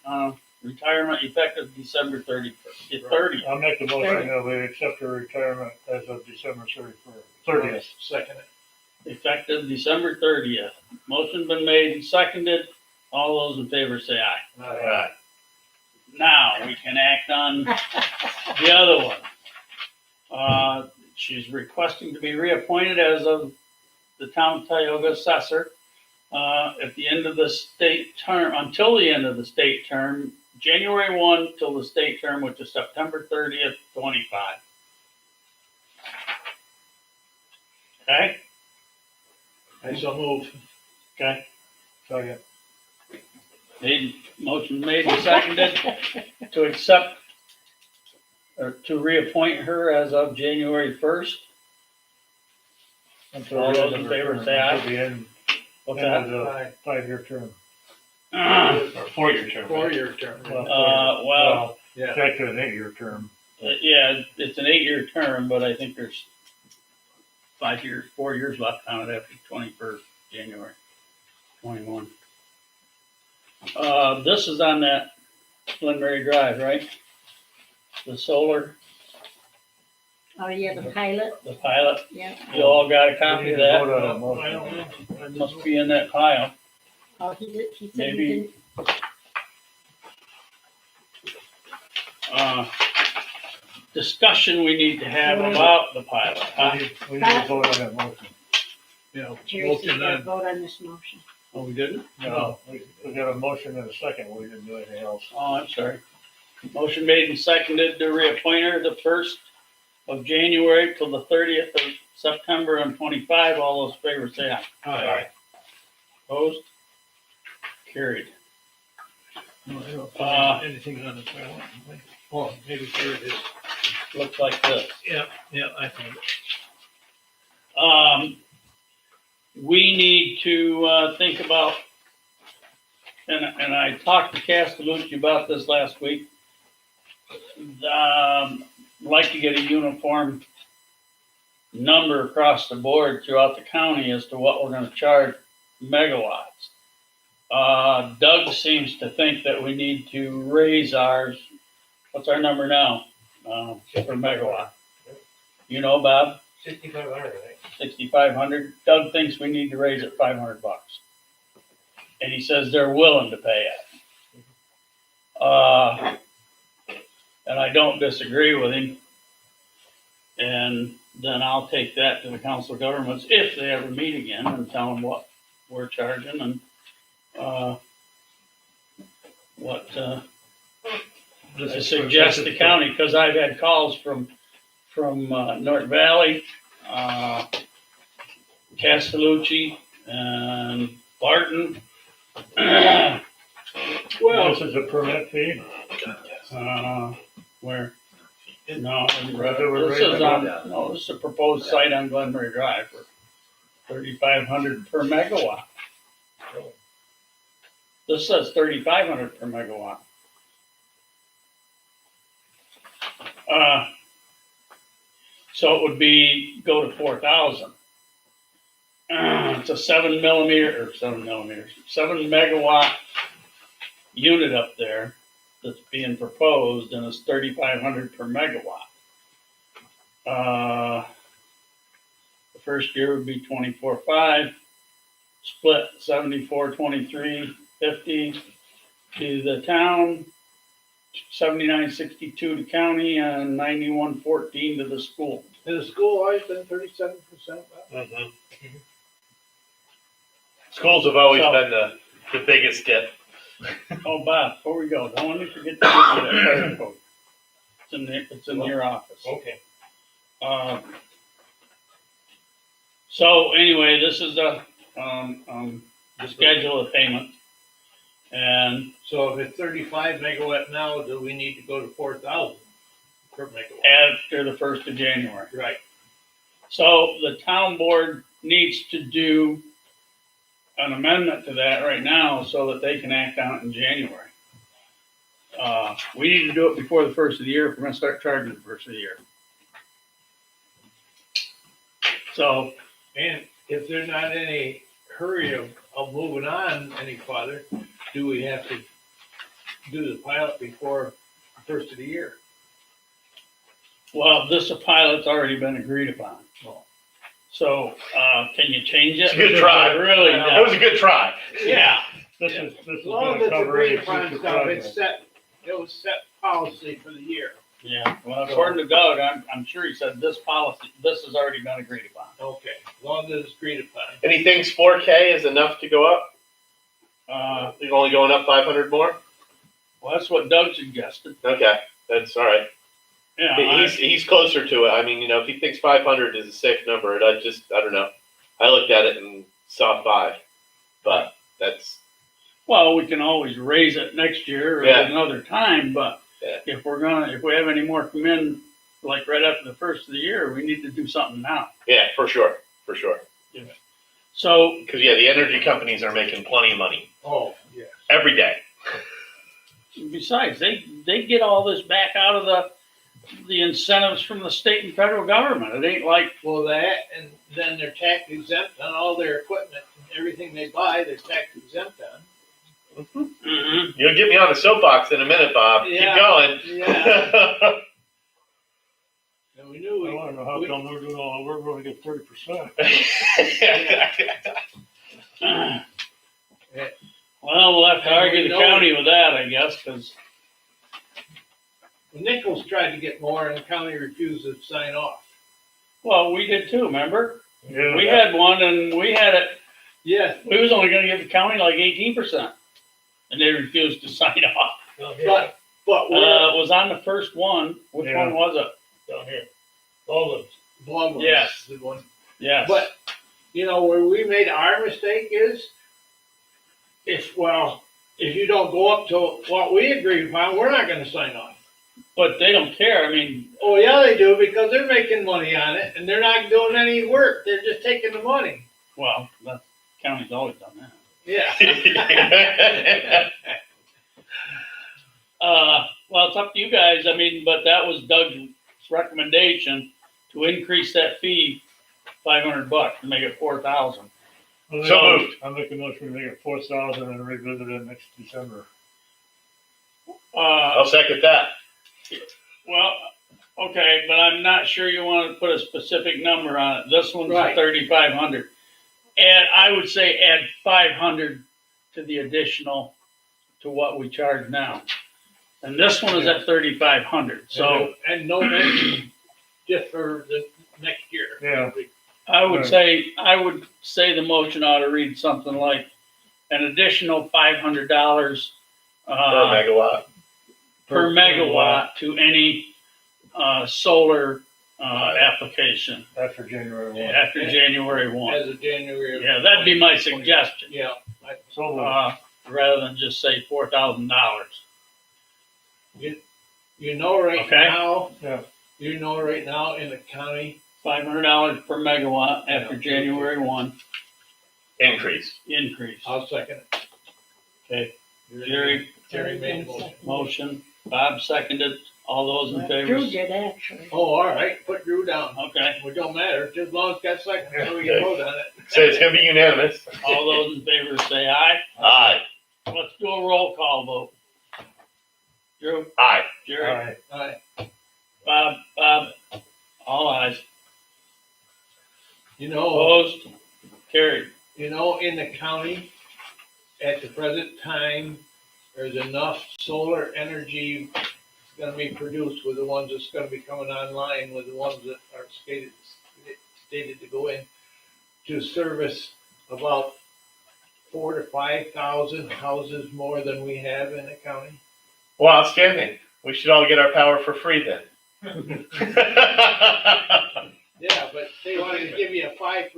retirement effective December 30th. I'll make the motion that we accept her retirement as of December 30th. Second it. Effective December 30th. Motion been made and seconded. All those in favor say aye. Right. Now, we can act on the other one. She's requesting to be reappointed as of the town of Tioga assessor, at the end of the state term, until the end of the state term, January 1 till the state term, which is September 30th, 25. Okay, I so move. okay. Second. Motion made and seconded to accept or to reappoint her as of January 1st. Until All the those end in of her favor term, say aye. until the end What's of that? the Aye. 5-year term. Or 4-year term. right? 4-year term. Well, Yeah. It's actually an 8-year term. yeah, it's an 8-year term, but I think there's 4 years left on it after 21st January 21. This is on that Glen Mary Drive, right? The solar, Oh, yeah, the pilot, the pilot. yeah, You all got a We copy need of to that? vote on that I motion. don't know. It must be in that pile. oh, he said he Maybe- didn't, Discussion we need to have about the pilot. huh? We need to vote on that motion. Yeah. Jerry said you Motion gotta on. vote on this motion. Oh, we didn't? No, we got a motion and a second, we didn't do anything else. Oh, I'm sorry. Motion made and seconded to reappoint her the 1st of January till the 30th of September and 25. All those in favor say aye. Aye. Opposed? Carried. No, I don't Uh, find anything on the file. Oh, maybe here it is. Looks like this. Yeah, I found it. We need to, think about, and I talked to Castellucci about this last week. Like to get a uniform number across the board throughout the county as to what we're gonna charge megawatts. Doug seems to think that we need to raise ours. What's our number now, for megawatt? You know, Bob? 6,500, I think. 6,500. Doug thinks we need to raise it $500. And he says they're willing to pay it. And I don't disagree with him. And then I'll take that to the council of governments if they ever meet again and tell them what we're charging and, what, I suggest the county, because I've had calls from North Valley, Castellucci, and Barton. Well, This is a permit fee. Where? No, This this is a proposed site on Glenmurray Drive for 3,500 per megawatt. This says 3,500 per megawatt. So it would go to 4,000. It's a 7 megawatt unit up there that's being proposed, and it's 3,500 per megawatt. The first year would be 24.5, split 74.23.50 to the town, 79.62 to county, and 91.14 to the school. has the school always been 37%? Schools have always So- been the biggest dip. Oh, Bob, before we go, don't want to forget to get you that fire code. It's in your office. Okay. So anyway, this is the schedule of payment. And So if it's 35 megawatt now, do we need to go to 4,000 per megawatt? after the 1st of January. Right. So the town board needs to do an amendment to that right now so that they can act on it in January. We need to do it before the 1st of the year if we're gonna start charging the 1st of the year. So, And if there's not any hurry of moving on any farther, do we have to do the pilot before the 1st of the year? well, this pilot's already been agreed upon. So, can you change it? It's a good try. Really? It was a good try. Yeah. This is As long as gonna it's cover any agreed upon future stuff, projects. it was set policy for the year. Yeah, well, according to Doug, I'm sure he said this has already been agreed upon. Okay, as long as it's agreed upon. And he thinks 4K is enough to go up? You're only going up 500 more? Well, that's what Doug suggested. Okay, that's all right. Yeah, He's closer to it. I mean, if he thinks 500 is a safe number, I don't know. I looked at it and saw 5, but that's. well, we can always raise it next year or Yeah. at another time, but Yeah. if we have any more come in, like right after the 1st of the year, we need to do something now. Yeah, for sure. So, Because the energy companies are making plenty of money Oh, yes. every day. besides, they get all this back out of the incentives from the state and federal government. It ain't like, Well, that, and then they're tax exempt on all their equipment, and everything they buy, they're tax exempt on. You'll get me on the soapbox in a minute, Bob. Yeah. Keep going. Yeah. And we knew I wanna know how come we're doing all the work, we're gonna get 30%. well, we'll have to argue the county with that, I guess, because, Nichols tried to get more, and the county refused to sign off. well, we did too, remember? Yeah. We had one and we had it, Yes, we was only gonna give the county like 18%. And they refused to sign off. but It we're was on the first one. Which Yeah. one was it? Down here. All Blum. Yes. The one. Yes. But, where we made our mistake is, if you don't go up to what we agreed upon, we're not gonna sign off. But they don't care. I mean, Oh, yeah, they do, because they're making money on it, and they're not doing any work, they're just taking the money. well, the county's always done that. Yeah. Well, it's up to you guys. I mean, but that was Doug's recommendation to increase that fee $500 and make it 4,000. of So moved. I'm making a motion to make it 4,000 and revisit it next December. I'll second that. Well, okay, but I'm not sure you want to put a specific number on it. This one's Right. 3,500. And I would say add 500 to the additional, to what we charge now. And this one is at 3,500, so And no mention just for the next year. Yeah. I would Right. say the motion ought to read something like an additional $500 Per megawatt. per megawatt to any solar application After January 1. after January 1. As of January. Yeah, that'd be my suggestion, Yeah, So moved. rather than just say $4,000. you know right Okay. now. Yeah. You know right now in the county, $500 per megawatt after January 1 Increase. increase. I'll second it. Okay, Jerry made the motion. motion, Bob seconded, all those in favor? Drew did actually. Oh, all right, put Drew down. Okay, It don't matter, just as long as it's got second, so we can vote on it. So it's gonna be unanimous. all those in favor say aye. Aye. Let's do a roll call vote. Drew, Aye. Jerry, All right. Bob, all ayes. You know, Opposed? Carried. in the county, at the present time, there's enough solar energy gonna be produced with the ones that's gonna be coming online, with the ones that are stated to go in, to service about 4,000 to 5,000 houses more than we have in the county. Well, outstanding. We should all get our power for free then. Yeah, but they wanted to give you a 5%,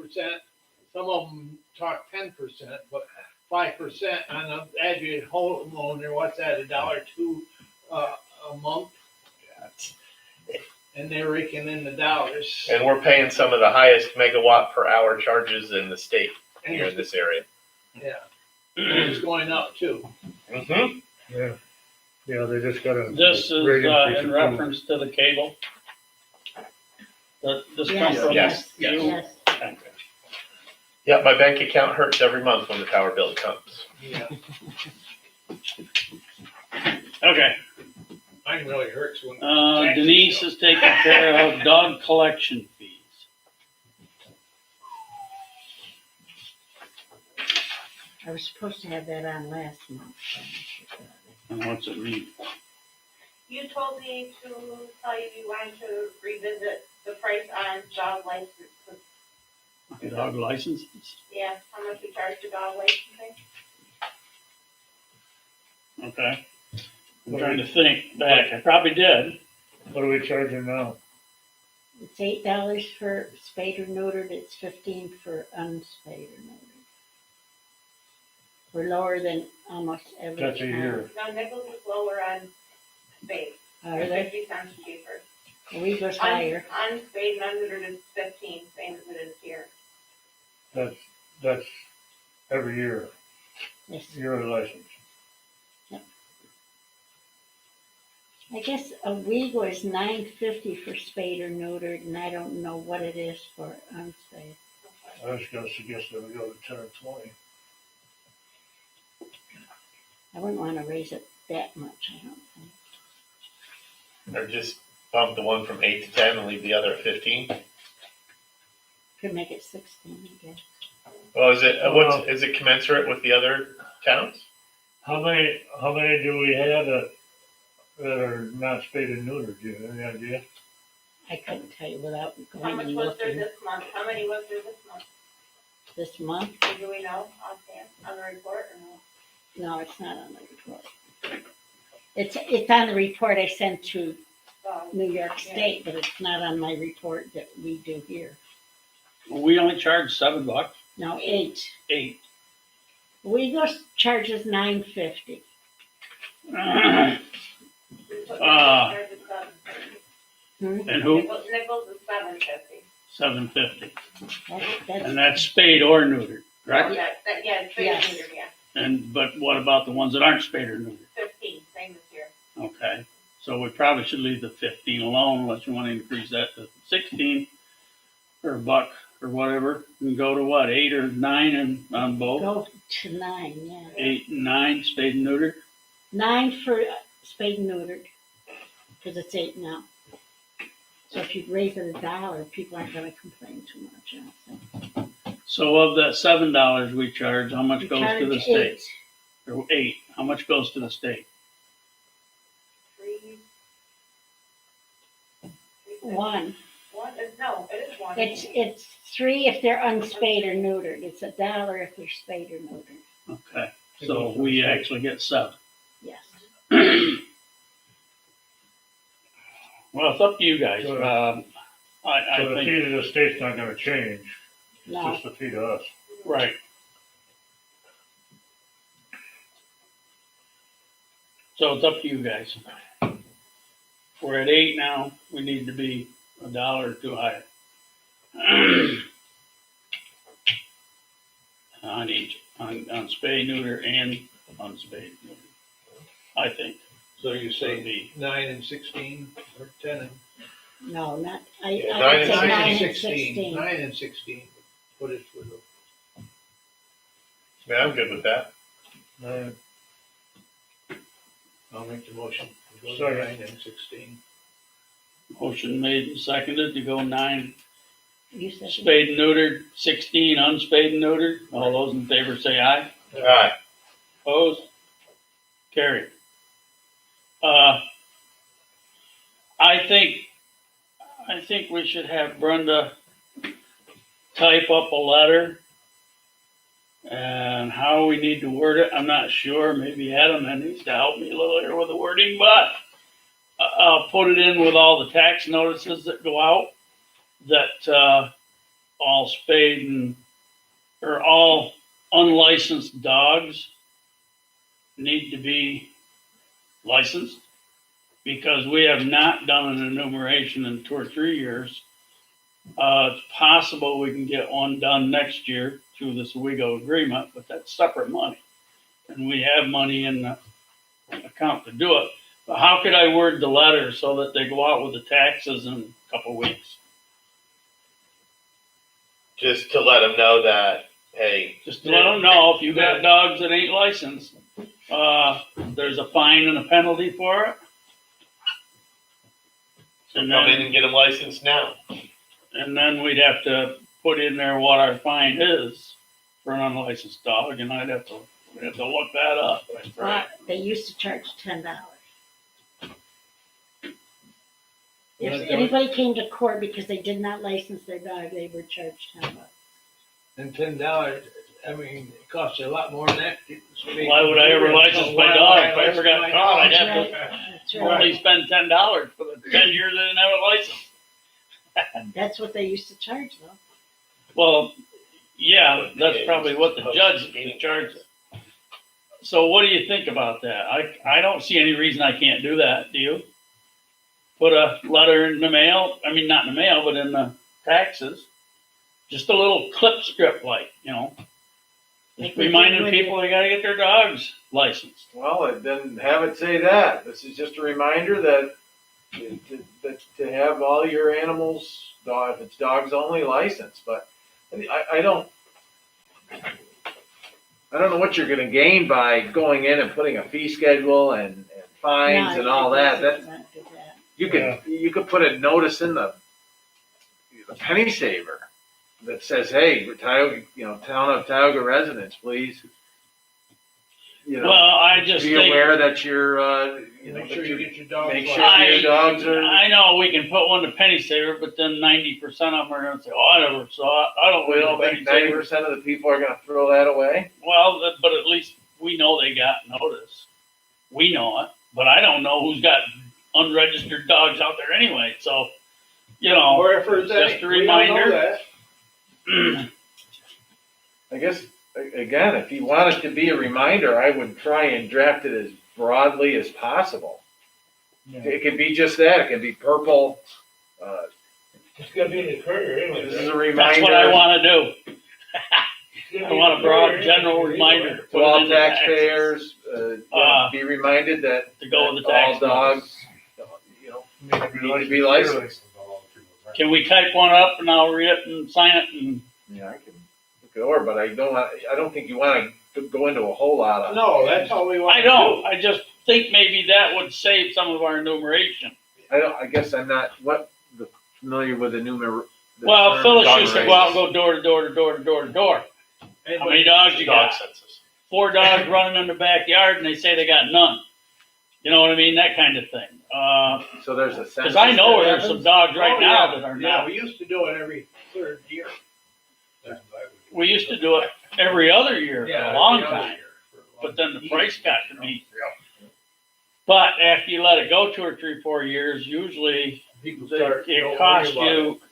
some of them talk 10%, but 5% on a average homeowner, what's that, $1.02 a month? And they're raking in the dollars. And we're paying some of the highest megawatt per hour charges in the state And here in this area. yeah, and it's going up too. Mm-hmm. Yeah. Yeah, they just got a. This is rate increase in of reference to the cable. This comes from Yes, you? Yes. Okay. Yeah, my bank account hurts every month when the power bill comes. Yeah, Okay, mine really hurts when. Denise is taking care of dog collection fees. I was supposed to have that on last month. And what's it mean? You told me to tell you wanted to revisit the price on dog licenses. Dog licenses? Yeah, how much we charge for dog licensing? Okay. I'm trying to think back. I probably did. What are we charging now? It's $8 for spayed or neutered, it's 15 for unspayed or neutered. We're lower than almost every That's a town. year. No, Nichols is lower on spade, Are they? 50 cents cheaper. We goes higher. On spade and unneutered is 15, same as it is here. That's every year, Yes. yearly license. I guess a Wego is $9.50 for spayed or neutered, and I don't know what it is for unspayed. I was gonna suggest that we go to 10 or 20. I wouldn't want to raise it that much, I don't think. Or just bump the one from 8 to 10 and leave the other at 15. Could make it 16, I guess. Well, is it commensurate with the other towns? How many do we have that are not spayed and neutered? Do you have any idea? I couldn't tell you without How going much and was there looking this month? How many was there this month? this month. Do we know offhand on the report or no? No, it's not on the report. It's on the report I sent to So, New York Yeah. State, but it's not on my report that we do here. We only charge $7. No, 8. 8. Wego charges $9.50. we put Nichols charge is $7.50. And who? Nichols is $7.50. $7.50. That's, And that's spayed or neutered, correct? Yeah, it's spade Yes. and neutered, yeah. But what about the ones that aren't spayed or neutered? 15, same as here. Okay, so we probably should leave the 15 alone unless you want to increase that to 16 or $1 or whatever. And go to what, 8 or 9 and on both? go to 9, yeah. 8 and 9 spayed and neutered. 9 for spayed and neutered, because it's 8 now. So if you raise it $1, people aren't going to complain too much. I don't think. So of that $7 we charge, how much We goes to the charge state? or 8, how much goes to the state? 3. One. One, no, it is one. It's 3 if they're unspayed or neutered. It's $1 if they're spayed or neutered. Okay, so we actually get 7. Yes. Well, it's up to you guys. So- I So the think, fee to the state's not gonna change, it's No. just the fee to us. right. So it's up to you guys. We're at 8 now, we need to be $1 or 2 higher. On each, on spay, neuter, and unspayed, neuter. I think. So you say Would be- 9 and 16, or 10 and No, not, I Yeah, would say 9 9 and and 16. 16. 9 and 16. Put it with a Yeah, I'm good with that. I'll make the motion. to go to Sorry. 9 and 16. Motion made and seconded to go 9 You said. spayed and neutered, 16 unspayed and neutered. All those in favor say aye. Alright, Opposed? Carried. I think we should have Brenda type up a letter. And how we need to word it, I'm not sure. Maybe Adam needs to help me a little here with the wording, but I'll put it in with all the tax notices that go out that all spayed and, or all unlicensed dogs need to be licensed, because we have not done an enumeration in 2 or 3 years. It's possible we can get one done next year through this WIGO agreement, but that's separate money. And we have money in the account to do it. But how could I word the letter so that they go out with the taxes in a couple of weeks? just to let them know that, hey, Just to let them know, if you got dogs that ain't licensed, there's a fine and a penalty for it. come in and get them licensed now. And then we'd have to put in there what our fine is for an unlicensed dog, and we'd have to look that up. That's right. They used to charge $10. Well, If anybody came to court because they did not license their dog, they were charged $10. And $10, I mean, it costs you a lot more than that. Why would I ever license my dog? If I ever got caught, I'd have That's to right. That's right. only spend $10 for the 10 years I didn't have a license. That's what they used to charge though. Well, yeah, that's probably what the judge charged. So what do you think about that? I don't see any reason I can't do that, do you? Put a letter in the mail, I mean, not in the mail, but in the taxes. Just a little clip script like, Like we reminding did with people they gotta get their dogs licensed. Well, it doesn't have it say that. This is just a reminder that to have all your animals, if it's dogs only, licensed. But I don't know what you're going to gain by going in and putting a fee schedule and fines No, and all I that. think That not do that. you could put a notice in the penny saver that says, "Hey, Tioga, town of Tioga residents, please, Well, I just be think, aware that you're, Make sure you get your dogs make licensed. sure your dogs are." I know we can put one to penny saver, but then 90% of them are gonna say, "Oh, I never saw it. I don't know penny saver." 90% of the people are going to throw that away. Well, but at least we know they got notice. We know it, but I don't know who's got unregistered dogs out there anyway. So, Wherever it's at, just a we don't know reminder. that. I guess, again, if you want it to be a reminder, I would try and draft it as broadly as possible. Yeah. It could be just that. It could be purple. It's gonna be in the courier anyway. This is a That's reminder what I want to do. I want a broad general reminder to put it all in the taxes taxpayers. Be reminded that to go with the all tax. dogs, need to be licensed. Can we type one up and I'll read it and sign it? And Yeah, I can look it over, but I don't think you want to go into a whole lot of. No, that's all we want I to do. don't. I just think maybe that would save some of our enumeration. I guess I'm not familiar with the numer. the Well, term Phyllis dog used to race. go out and go door to door to door to door to door. How many dogs you Dog got? census. 4 dogs running in the backyard and they say they got none. You know what I mean? That kind of thing. So there's a Cause I know that there's some happens? dogs right Oh, now yeah. that are Yeah, not. we used to do it every third year. That's what I would do. We used to do it every other year for Yeah, a long every other time, year for a long but then the time. price got to be. But after you let it go 2 or 3, 4 years, usually People start. it don't costs worry about it.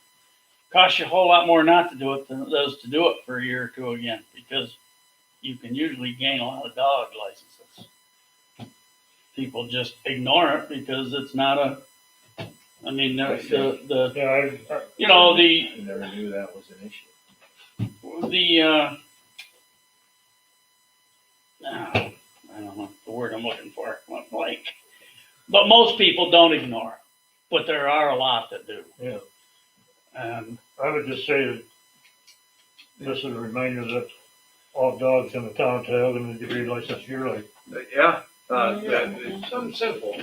costs you a whole lot more not to do it than it does to do it for a year or two again, because you can usually gain a lot of dog licenses. People just ignore it because it's not I mean, the Yeah, you know, the, I never knew that was an issue. I don't know the word I'm looking for, went blank. But most people don't ignore it, but there are a lot that do. Yeah. And I would just say that this is a reminder that all dogs in the town of Tioga need to be licensed yearly. Yeah, Something simple.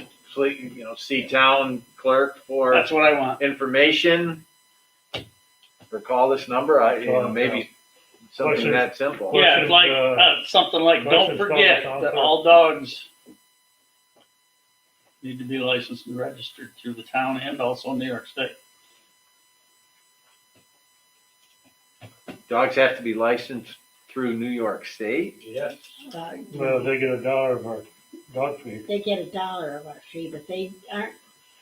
see town clerk for that's what I want. information. Or call this number, maybe something Question- that simple. Well, Yeah, it's like, something like, don't questions, forget comments, that comments? all dogs need to be licensed and registered through the town and also New York State. Dogs have to be licensed through New York State. Yes. Well, they get $1 of our dog fee. They get $1 of our fee, but they aren't,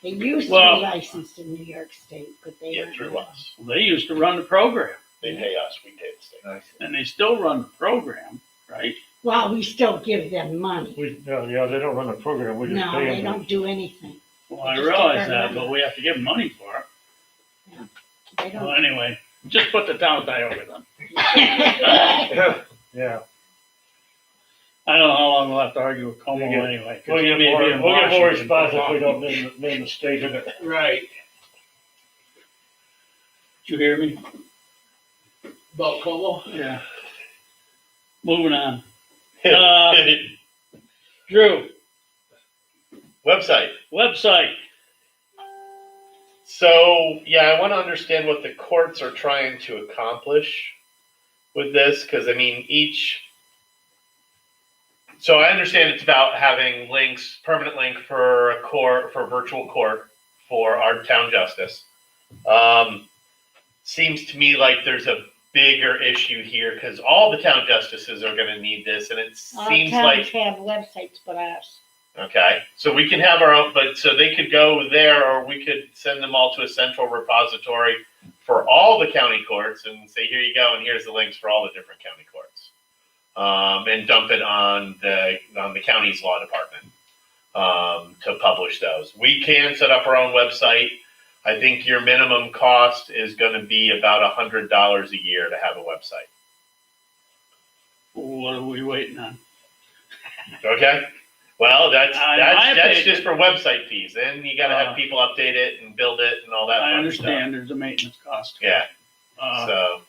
they used to Well- be licensed in New York State, but they Yeah, aren't. through now. us. They used to run the program, They pay us, we pay the state. and they still run the program, right? Well, we still give them money. Yeah, they don't run the program, we just No, pay they them. don't do anything. Well, I Just realize take our that, money. but we have to give them money for it. They Well, don't. anyway, just put the town of Tioga then. Yeah, I don't know how long we'll have to argue with Como We'll get- anyway. 'cause we'll he get may more, be in we'll get more Washington. response if we don't name the state in it. Right. Did you hear me? About Como? Yeah. Moving on. Drew, Website. website. So, yeah, I want to understand what the courts are trying to accomplish with this, because I mean, so I understand it's about having links, permanent link for a court, for a virtual court for our town justice. Seems to me like there's a bigger issue here because all the town justices are going to need this, and it All seems towns like have websites but us. okay, so we can have our own, but so they could go there, or we could send them all to a central repository for all the county courts and say, here you go, and here's the links for all the different county courts, and dump it on the county's law department to publish those. We can set up our own website. I think your minimum cost is going to be about $100 a year to have a website. What are we waiting on? Okay. Well, that's my opinion- just for website fees. Then you got to have people update it and build it and all that. I fun understand there's a maintenance cost. Stuff. Yeah. Uh, So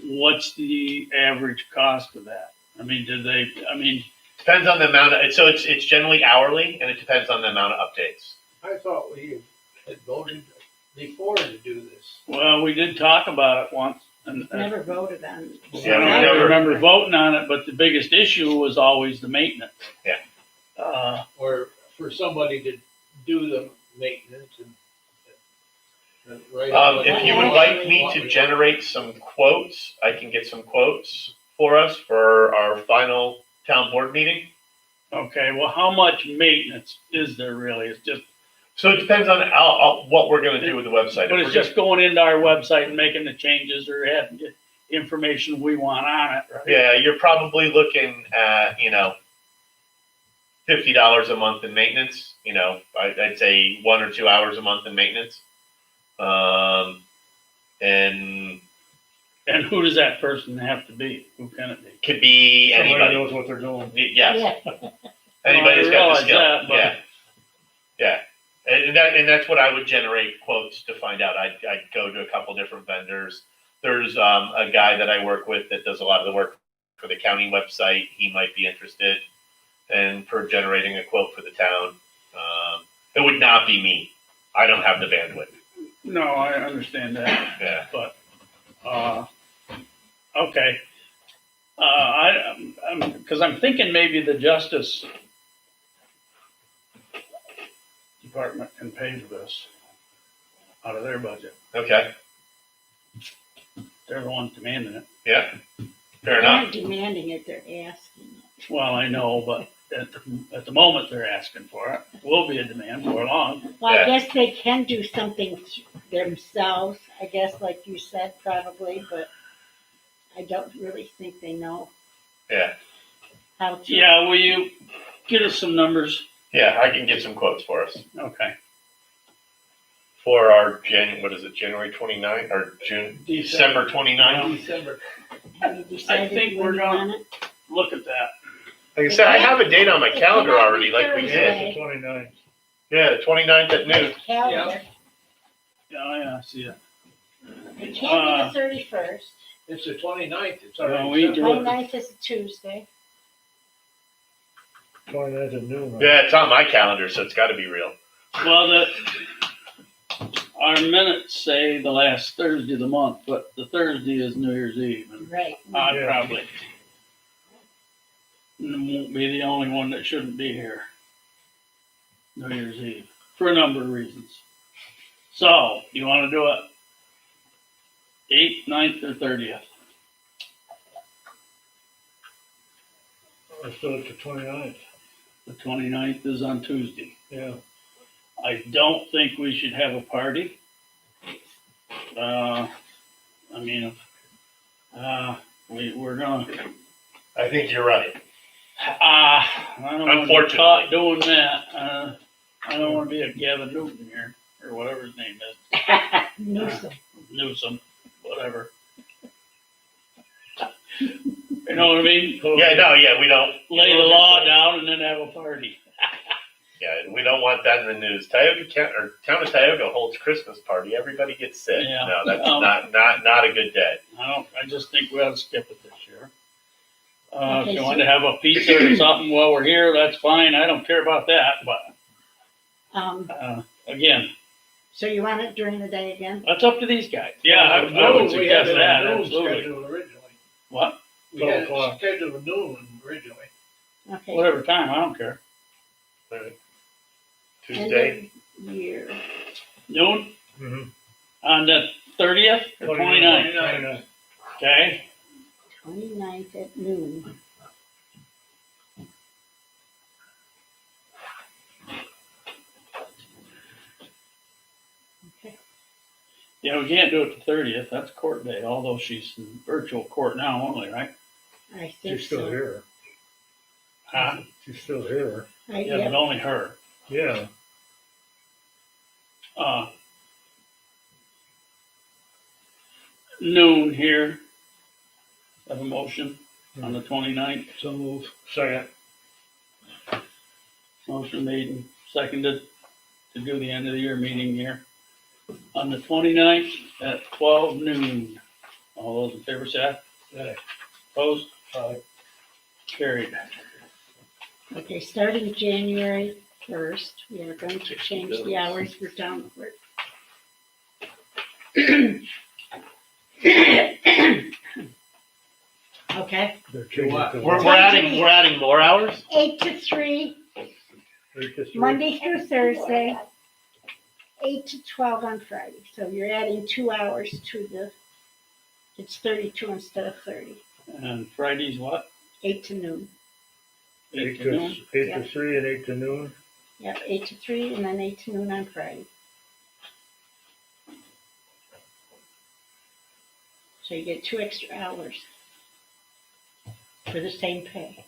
what's the average cost of that? I mean, depends on the amount of. So it's generally hourly, and it depends on the amount of updates. I thought we had voted before to do this. well, we did talk about it once, and Never voted on it. Yeah, we I never- remember voting on it, but the biggest issue was always the maintenance. Yeah. Or for somebody to do the maintenance and write out If you would like me to generate some quotes, I can get some quotes for us for our final town board meeting. Okay, well, how much maintenance is there really? It's just, So it depends on what we're going to do with the website. but If it's we're just going into our website and making the changes or adding the information we want on it, right? yeah, you're probably looking at $50 a month in maintenance. I'd say 1 or 2 hours a month in maintenance. And And who does that person have to be? Who can it be? could be Somebody anybody. knows what they're doing. Yes, Yeah. anybody's Well, I got the realize skill. that, but- Yeah. And that's what I would generate quotes to find out. I'd go to a couple different vendors. There's a guy that I work with that does a lot of the work for the county website. He might be interested in for generating a quote for the town. It would not be me. I don't have the bandwidth. No, I understand that, Yeah. but, okay. I because I'm thinking maybe the Justice Department can pay for this out of their budget. Okay, They're the ones demanding it. yeah, fair They're enough. not demanding it, they're asking it. Well, I know, but at the moment they're asking for it. Will be a demand for long. Well, Yeah. I guess they can do something themselves, I guess, like you said, probably, but I don't really think they know Yeah, how to. Yeah, will you get us some numbers? yeah, I can get some quotes for us. Okay. For our what is it, January 29th or December 29th? December. Have you decided think when we're you gonna- want it? Look at that. Like I said, I have a date on my It calendar cannot already, be like we Thursday. did. The 29th. Yeah, the 29th at noon. Calendar. Oh, yeah, I see it. It can't be the 31st. It's the 29th. It's No, already. we do it. 29th is a Tuesday. 29th at noon. right? Yeah, it's on my calendar, so it's got to be real. Well, our minutes say the last Thursday of the month, but the Thursday is New Year's Eve. And Right. I Yeah. probably won't be the only one that shouldn't be here. New Year's Eve, for a number of reasons. So, you want to do it 8th, 9th, or 30th? Let's do it the 29th. The 29th is on Tuesday. Yeah. I don't think we should have a party. We're gonna, I think you're right. I don't want to be Unfortunately. caught doing that. I don't want to be a Gavin Newton here, or whatever his name is, Newsom, whatever. You know what I mean? Yeah, no, yeah, we don't. Lay the law down and then have a party. Yeah, we don't want that in the news. Town of Tioga holds Christmas party. Everybody gets sick. Yeah. No, that's not a good day. I just think we ought to skip it this year. If Okay, you so- want to have a pizza or something while we're here, that's fine. I don't care about that, but, again, So you want it during the day again? that's up to these guys. Yeah, I would We had suggest it that, at noon absolutely. scheduled originally. What? We had 12 o'clock. it scheduled at noon originally. Okay. Whatever time, I don't care. Tuesday. End of year. Noon Mm-hmm. on the 30th or 29th? 29th. Okay, 29th at noon. Okay. yeah, we can't do it the 30th. That's court day, although she's in virtual court now only, right? I think She's still so. here. Huh? She's still here. Yeah, but only her. Yeah. Noon here. Have a motion on the 29th. So move. Second. Motion made and seconded to do the end of the year meeting here on the 29th at 12 noon. All those in favor say aye. Aye. Opposed? Aye. Carried. Okay, starting January 1st, we are going to change the hours for town clerk. Okay, They're changing what? to We're adding more hours. 8 to 3, 8 to 3. Monday through Thursday, 8 to 12 on Friday. So you're adding 2 hours to it's 32 instead of 30, And Friday's what? 8 to noon. 8 to to, noon? 8 Yeah. to 3 and 8 to noon. Yep, 8 to 3 and then 8 to noon on Friday. So you get 2 extra hours for the same pay.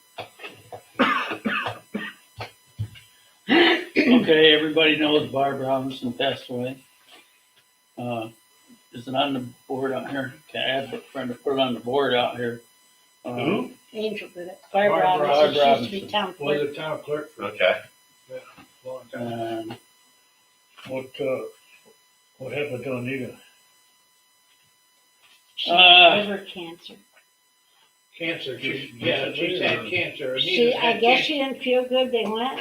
Okay, everybody knows Barb Robinson passed away. Is it on the board out here? Can I ask a friend to put it on the board out here? Who? Angel did it. Barb Barbara Robinson, she used to be Robinson. town Was clerk. the town clerk for Okay. a long time. What happened to Anita? She had liver cancer. Cancer, she's had cancer. She, Anita's I had guess cancer. she didn't feel good. They went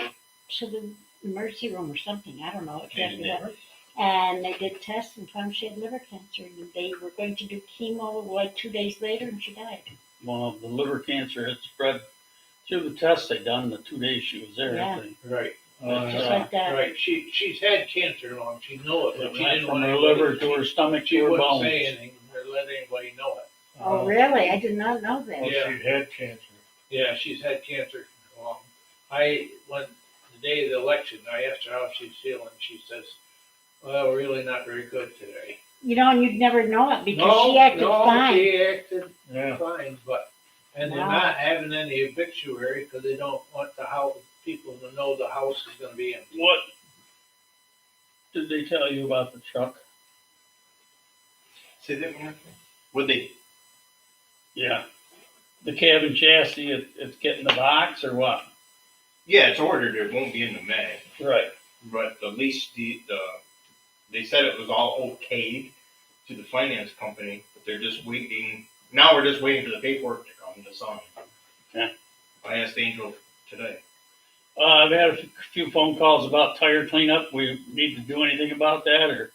to the emergency room or something. I don't know exactly what. And they did tests and found she had liver cancer. And they were going to do chemo like 2 days later and she died. well, the liver cancer had spread through the tests they done the 2 days she was there. Yeah. Right, Just like that. right. She's had cancer long, she know it, It but she went didn't from want her anybody- liver to her stomach She to her wouldn't bones. say anything or let anybody know it. Oh, really? I did not know that. Well, Yeah. she had cancer. Yeah, she's had cancer long. The day of the election, I asked her how she's feeling. She says, well, really not very good today. You know, and you'd never know it because she acted fine. She acted Yeah. fine, and they're Wow. not having any obituary because they don't want people to know the house is gonna be empty. What did they tell you about the truck? Say that one more time. Would they? Yeah. The cabin chassis, it's getting the box or what? Yeah, it's ordered. It won't be in the May, Right. but at least they said it was all okayed to the finance company, but they're just waiting. Now we're just waiting for the paperwork to come to sign. Okay. I asked Angel today. I've had a few phone calls about tire cleanup. We need to do anything about that or,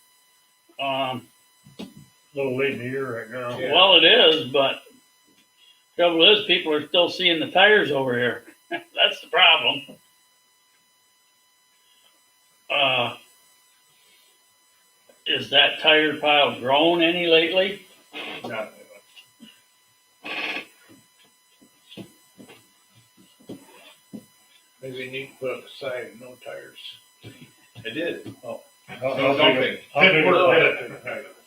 A little late in the year right now. Yeah. well, it is, but trouble is people are still seeing the tires over here. That's the problem. Is that tire pile grown any lately? Not- Maybe we need to put up a sign, no tires. I did. How No dumping. how big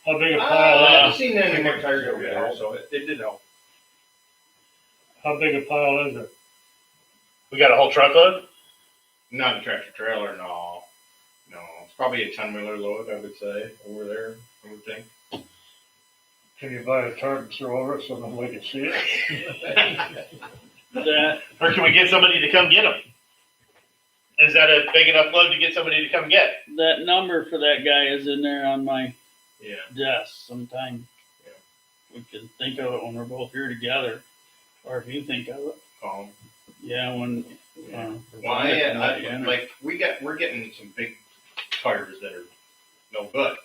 how big a pile I is, haven't seen any more tires over there, so it did help. how big a pile is it? We got a whole truckload? Not a tractor trailer, no. No, it's probably a 10-wheeler load, I would say, over there, I would think. Can you buy a tarp and throw over it so nobody can see it? That, Or can we get somebody to come get them? Is that a big enough load to get somebody to come get? that number for that guy is in there on my Yeah. desk sometime. Yeah. We can think of it when we're both here together, or if you think of it. Call 'em. Yeah, when. Like, we're getting some big tires that are no good.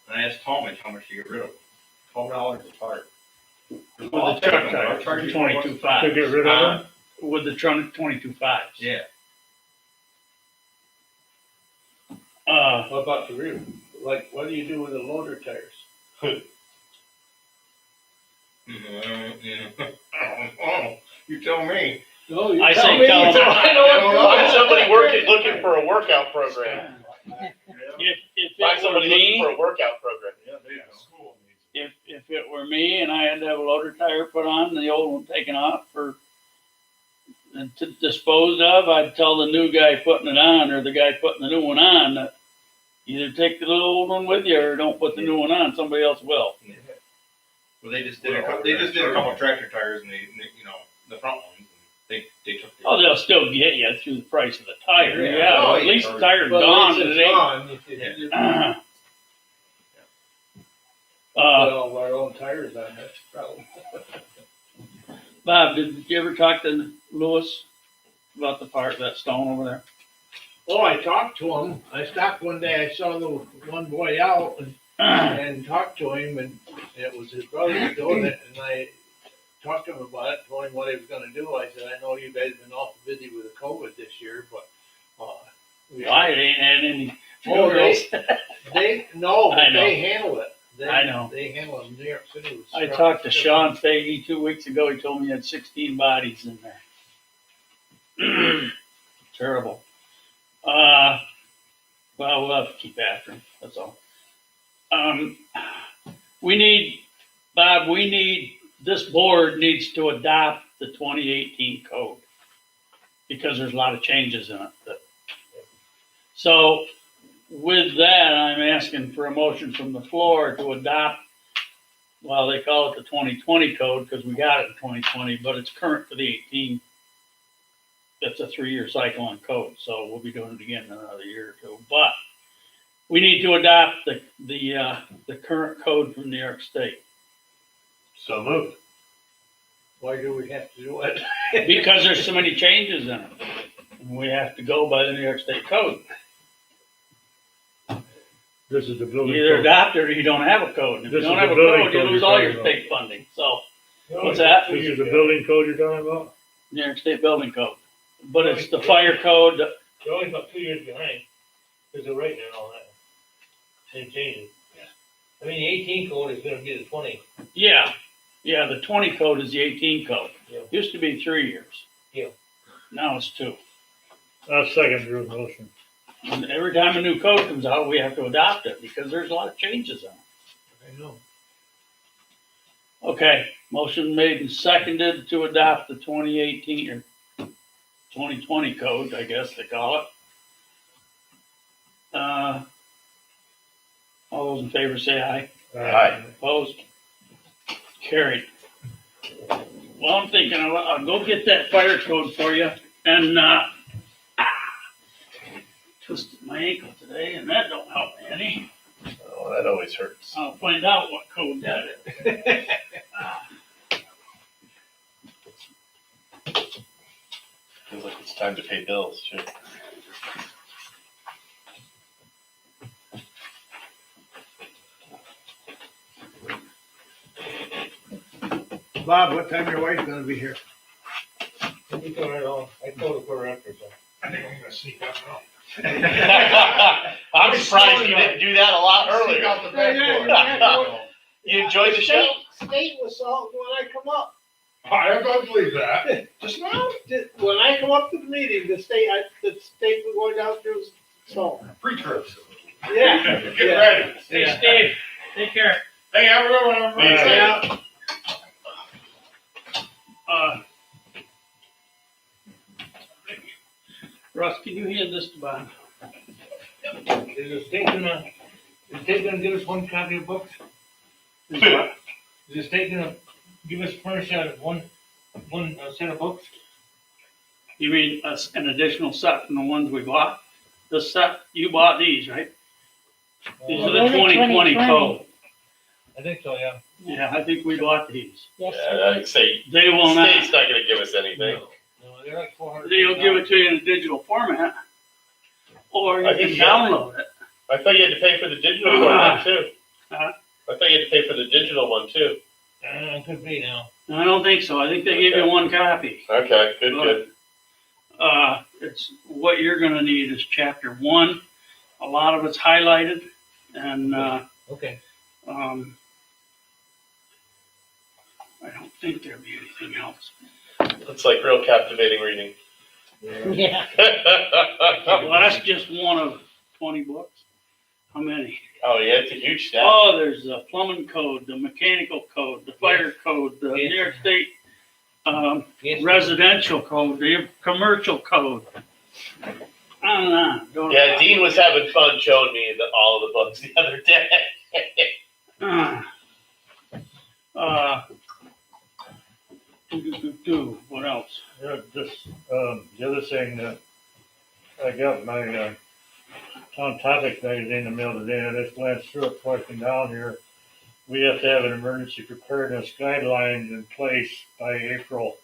And I asked Tom how much to get rid of them. $12 a tire. With the truck tire, Charge you 22.5. To get rid of it? With the trunk 22.5s. Yeah. What about the rear? Like, what do you do with the loader tires? Oh, you tell me. No, you I tell say me. tell 'em. I know what to do. Find somebody looking for a workout program. If Find it were somebody looking for me, a workout program. Yeah, school needs it. if it were me and I had to have a loader tire put on, and the old one taken off and to dispose of, I'd tell the new guy putting it on or the guy putting the new one on that either take the little old one with you or don't put the new one on. Somebody else will. Well, they just did a couple tractor tires and the front ones. And they took. Oh, they'll still get you through the price of the tire. Yeah. Yeah, Oh, at least yeah. the tire's But at gone least it's today. gone. You can put all of our own tires on, that's the problem. Bob, did you ever talk to Lewis about the part, that stone over there? Oh, I talked to him. I stopped one day, I saw the one boy out and talked to him, and it was his brother doing it, and I talked to him about it, told him what he was gonna do. I said, I know you guys have been awful busy with the COVID this year, but, I ain't had any Oh, funerals. they, no, I but know. they handle it. I know. They handle it. New York City was. I talked to Sean Fahey 2 weeks ago. He told me he had 16 bodies in there. Terrible. Well, we'll have to keep after him. That's all. Bob, this board needs to adopt the 2018 code because there's a lot of changes in it. So with that, I'm asking for a motion from the floor to adopt, well, they call it the 2020 code because we got it in 2020, but it's current for the 18. That's a 3-year cycle on code, so we'll be doing it again in another year or two. But we need to adopt the current code from New York State So moved. Why do we have to do it? because there's so many changes in it. And we have to go by the New York State code. This is the You building either code. adopt it or you don't have a code. And if you This don't is have the a building code, you code lose you're all your talking about. state funding. So What's that? This is the building code you're talking about? New York State Building Code. But it's the fire code. They're only about 2 years behind, because they're writing and all that. They changed it. I mean, the 18 code is gonna be the 20. Yeah, the 20 code is the 18 code. Yeah. Used to be 3 years. Yeah. Now it's 2. I'll second Drew's motion. And every time a new code comes out, we have to adopt it because there's a lot of changes on it. I know. Okay, motion made and seconded to adopt the 2018 or 2020 code, I guess they call it. All those in favor say aye. Aye. Opposed? Carried. Well, I'm thinking I'll go get that fire code for you and, twisted my ankle today and that don't help me any. Oh, that always hurts. I'll find out what code that is. Feels like it's time to pay bills, too. Bob, what time your wife's gonna be here? You come right on. I told her for after, so. I think I'm gonna sneak out now. I'm surprised you didn't do that a lot Sneak earlier. out the back door. You enjoyed the show? State was salt when I come up. I don't believe that. Just now? When I come up to the meeting, the state was going down through salt. Pre-trips. Yeah. Get ready. Hey, Steve, take care. Hey, have a good one, everybody. Yeah. Russ, can you hand this to Bob? Is the state gonna give us one copy of books? Is what? Is the state gonna give us furnish out one set of books? You mean an additional set from the ones we bought? The set, you bought these, right? These are the They're the 2020 code. I think so, yeah. Yeah, I think we bought these. Yes, I'd say, They will not, state's not gonna give us anything. No, they're like 400. they'll give it to you in a digital format. Or you I can think so. download it. I thought you had to pay for the digital one too. Huh? I thought you had to pay for the digital one too. Could be now. I don't think so. I think they give you one copy. Okay, good. It's, what you're gonna need is chapter 1. A lot of it's highlighted and, Okay. I don't think there'll be anything else. It's like real captivating reading. yeah. Well, that's just one of 20 books. How many? Oh, yeah, it's a huge step. Oh, there's the plumbing code, the mechanical code, the fire code, the Yes. New York State Yes. residential code, the commercial code. On and on. Go to- Yeah, Dean was having fun showing me all of the books the other day. What else? Yeah, this, the other thing that I got my, Town Topics magazine in the mail today, and I just glanced through it twice and down here. We have to have an emergency preparedness guidelines in place by April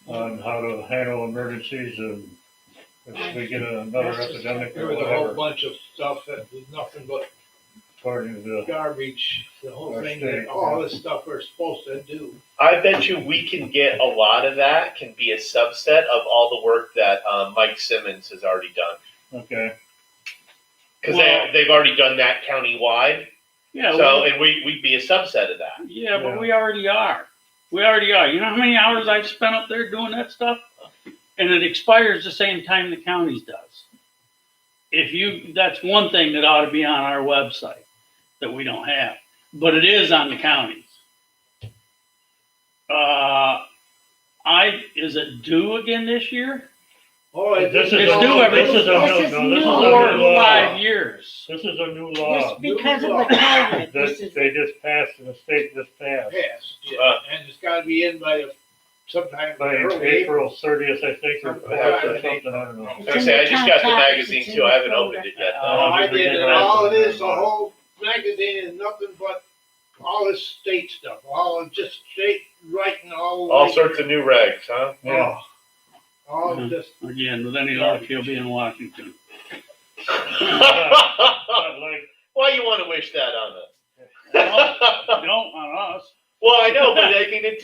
on how to handle emergencies and if we get another epidemic There or was a whole whatever, bunch of stuff that was nothing but according to garbage, the whole Our thing, state, that all this stuff we're supposed to do. I bet you we can get a lot of that can be a subset of all the work that Mike Simmons has already done. okay. Because Well- they've already done that countywide. Yeah, So, and we'd be a subset of that. yeah, but Yeah. we already are. We already are. You know how many hours I've spent up there doing that stuff? And it expires the same time the county's does. That's one thing that ought to be on our website that we don't have, but it is on the counties. Is it due again this year? Oh, This is It's a- due every this is a This new- is no, this is a new. new 4 or law. 5 years. This is a new Just law because of the COVID, this that is, they just passed and the state just passed. Yes, yeah, and it's gotta be in by sometime By early April 30th, I think, or Something 4th like or that. something, I don't know. I was gonna say, I just got the magazine too. I haven't opened it yet. Oh, I did, and all it is, the whole magazine is nothing but all this state stuff, all just state writing all. All sorts of new regs, huh? Yeah. All Mhm. just, Again, with any luck, he'll be in Washington. But like, Why you want to wish that on us? Don't on us. Well, I know, but I mean, it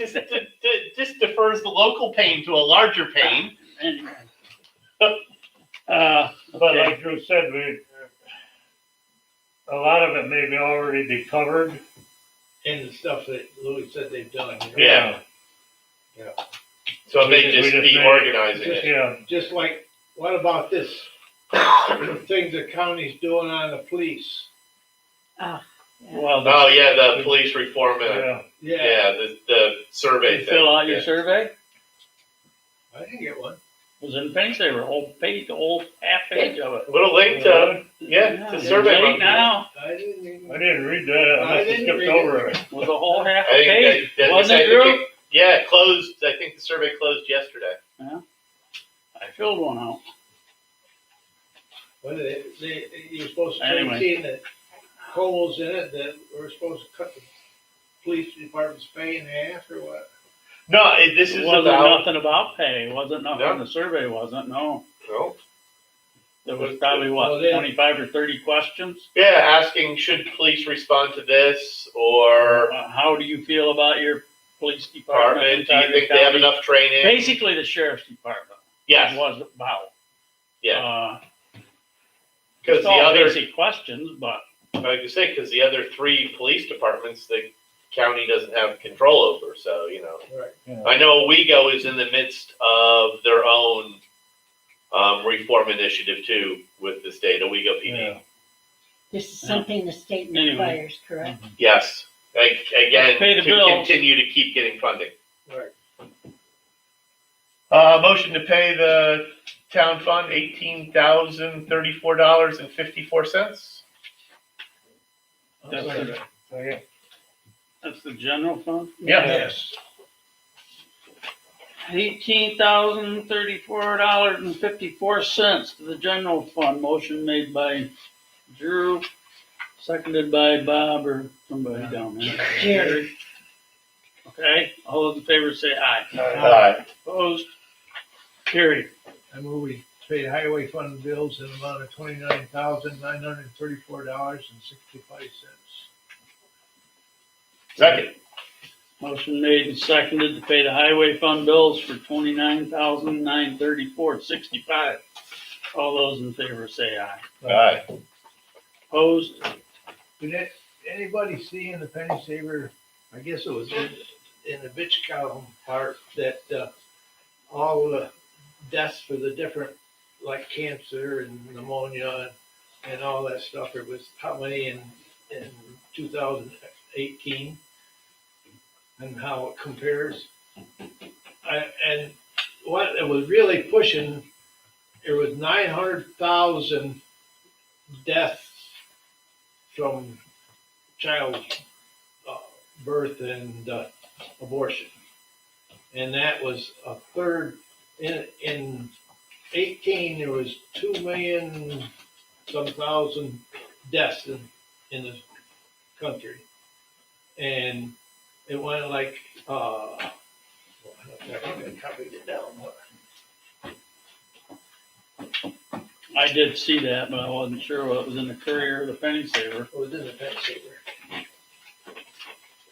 just defers the local pain to a larger pain. Anyway. But Okay. like Drew said, a lot of it may already be covered. And the stuff that Louis said they've done. you know. Yeah. So it may We just just be may- organizing it. Yeah, Just like, what about this thing the county's doing on the police? Well, Oh, yeah, the police reform, yeah. yeah, the survey you thing. fill out your Yeah. survey? I didn't get one. It was in Penny Saver, whole page, the whole half page of it. Little link to, yeah, to It's survey late monkey. now, I didn't even. I didn't read that. I I must have didn't skipped read over it. was a whole half I think page, that- wasn't I it, think Drew? Yeah, it closed, I think the survey closed yesterday. I filled one out. What you're supposed to Anyway. see the holes in it that we're supposed to cut the police department's pay in half or what? No, this It is wasn't about, nothing about pay, wasn't nothing, No. the survey wasn't, no. no. There was probably, Well, what, then- 25 or 30 questions? Yeah, asking, should police respond to this, or How do you feel about your police department? department, do you think they have enough training? Basically, the sheriff's department Yes, was about. yeah, It's because the all other, basic questions, but like I say, because the other 3 police departments, the county doesn't have control over, so, you know. Right. I know Owego is in the midst of their own reform initiative too with the state, Owego PD. Yeah. This is something the state Anyway. requires, correct? Yes, again, Let's pay the to bills. continue to keep getting funding. Right. Motion to pay the town fund $18,034.54. that's the, Okay. that's the general fund? Yeah. Yes. $18,034.54 to the general fund. Motion made by Drew, seconded by Bob or somebody down there. Jerry. Okay, all those in favor say aye. Aye. Opposed? Carried. I move we pay highway fund bills in the amount of $29,934.65. Second. Motion made and seconded to pay the highway fund bills for $29,934.65. All those in favor say aye. Aye. Opposed? Did anybody see in the penny saver, I guess it was in the bitch column part, that all the deaths for the different, like cancer and pneumonia and all that stuff, it was how many in 2018? And how it compares. And what it was really pushing, there was 900,000 deaths from child birth and abortion. And that was a third, in 18, there was 2 million some thousand deaths in the country. And it went like, I think I copied it down. I did see that, but I wasn't sure what was in the Courier or the Penny Saver. It was in the penny saver.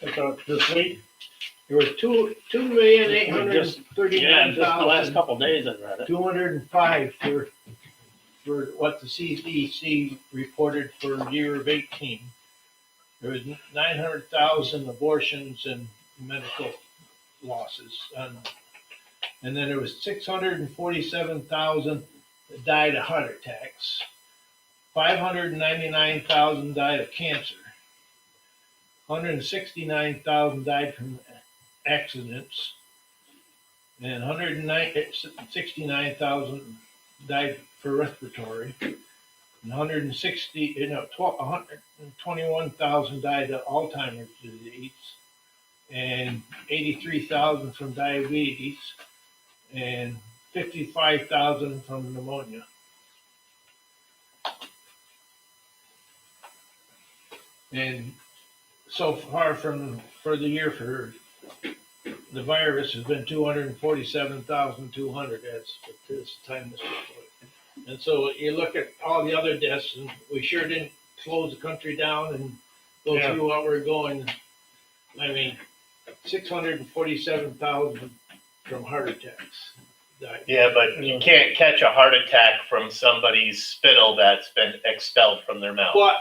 I thought this week, There was 2,839,000. Yeah, just the last couple of days I read it. 205 for what the CDC reported for the year of 18. There was 900,000 abortions and medical losses. And then there was 647,000 that died of heart attacks. 599,000 died of cancer. 169,000 died from accidents. And 169,000 died for respiratory. And 121,000 died of Alzheimer's disease. And 83,000 from diabetes. And 55,000 from pneumonia. And so far for the year for the virus has been 247,200 as of this time this report. And so you look at all the other deaths, and we sure didn't close the country down and go Yeah. through what we're going. I mean, 647,000 from heart attacks. Died. Yeah, but you can't catch a heart attack from somebody's spittle that's been expelled from their mouth. But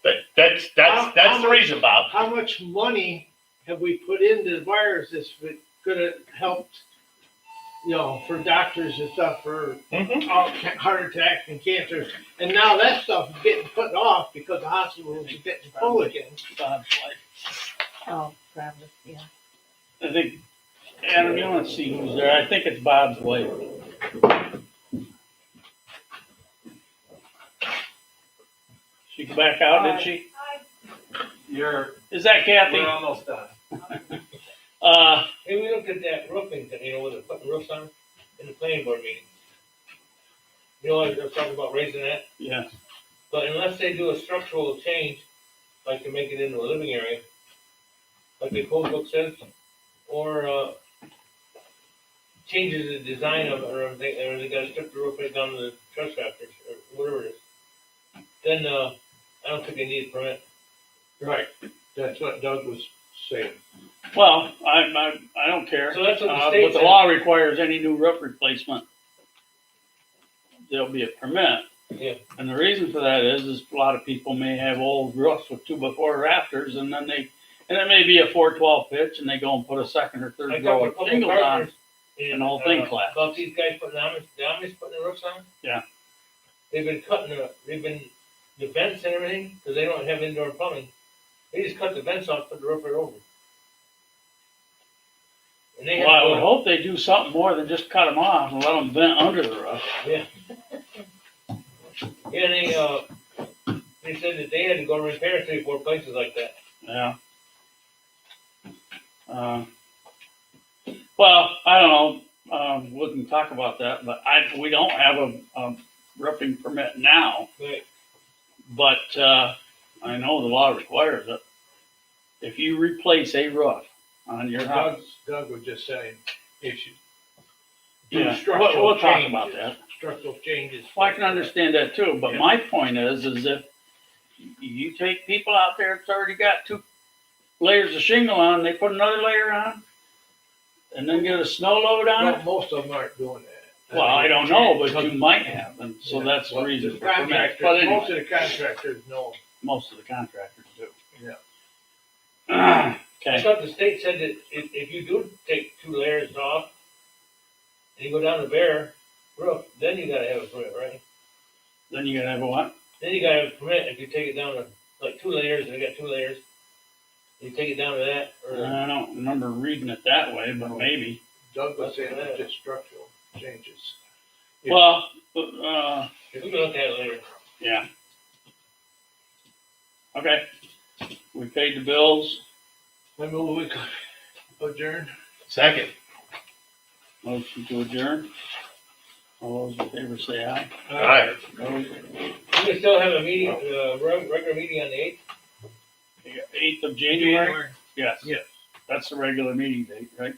But that's How the reason, Bob. how much money have we put into the virus that could have helped, for doctors and stuff for Mm-hmm. all heart attacks and cancers, and now that stuff is getting put off because the hospitals are getting full again. Bob's wife. Oh, probably, yeah. I think, Adam, you want to see who's there? I think it's Bob's wife. She go back out, did she? Is that Kathy? We're almost done. Hey, we looked at that roofing thing, where they're putting roofs on in the planning board meeting. They're talking about raising that, Yeah, but unless they do a structural change, like to make it into a living area, like the code book says, or, changes the design of it, or they gotta strip the roof right down to the truss rafters, or whatever it is, then, I don't think they need a permit. Right, that's what Doug was saying. well, I don't care. So that's what the But state the said. law requires any new roof replacement, there'll be a permit. Yeah. And the reason for that is a lot of people may have old roofs with 2x4 rafters, and then and it may be a 412 pitch, and they go and put a second or I third talked row to a of couple shingles on. partners and the whole thing collapsed. About these guys putting the Amish putting the roofs on. Yeah. They've been the vents and everything, because they don't have indoor plumbing. They just cut the vents off, put the roof right over. And they Well, I would have hope they do something more than just cut them off and let them vent under the roof. they said that they had to go repair 3-4 places like that. Yeah. Well, I don't know, we can talk about that, but we don't have a roofing permit now, Right. but, I know the law requires it. If you replace a roof on your house. Doug was just saying, if you Yeah, structural we'll talk changes. about that. Structural changes. Well, I can understand that too, but Yeah. my point is if you take people out there that's already got 2 layers of shingle on, they put another layer on, and then get a snow load on Well, it. most of them aren't doing that. Well, I don't know, but you might have, and so that's the Well, reason the for permits. contractors- But anyway, Most of the contractors know. most of the contractors do. Yeah. I Okay, thought the state said that if you do take 2 layers off, and you go down the bare roof, then you gotta have a permit, right? then you gotta have a what? Then you gotta have a permit if you take it down to, like, 2 layers, and you got 2 layers. You take it down to that, or. I don't remember reading it that way, but maybe. Doug was saying it's just structural changes. Yeah. Well, We can look at it later. yeah. Okay, we paid the bills, I move we adjourn. Second. motion to adjourn. All those in favor say aye. All right. Opposed? We can still have a meeting, regular meeting on the 8th. 8th of January? Yes. That's the regular meeting date, right?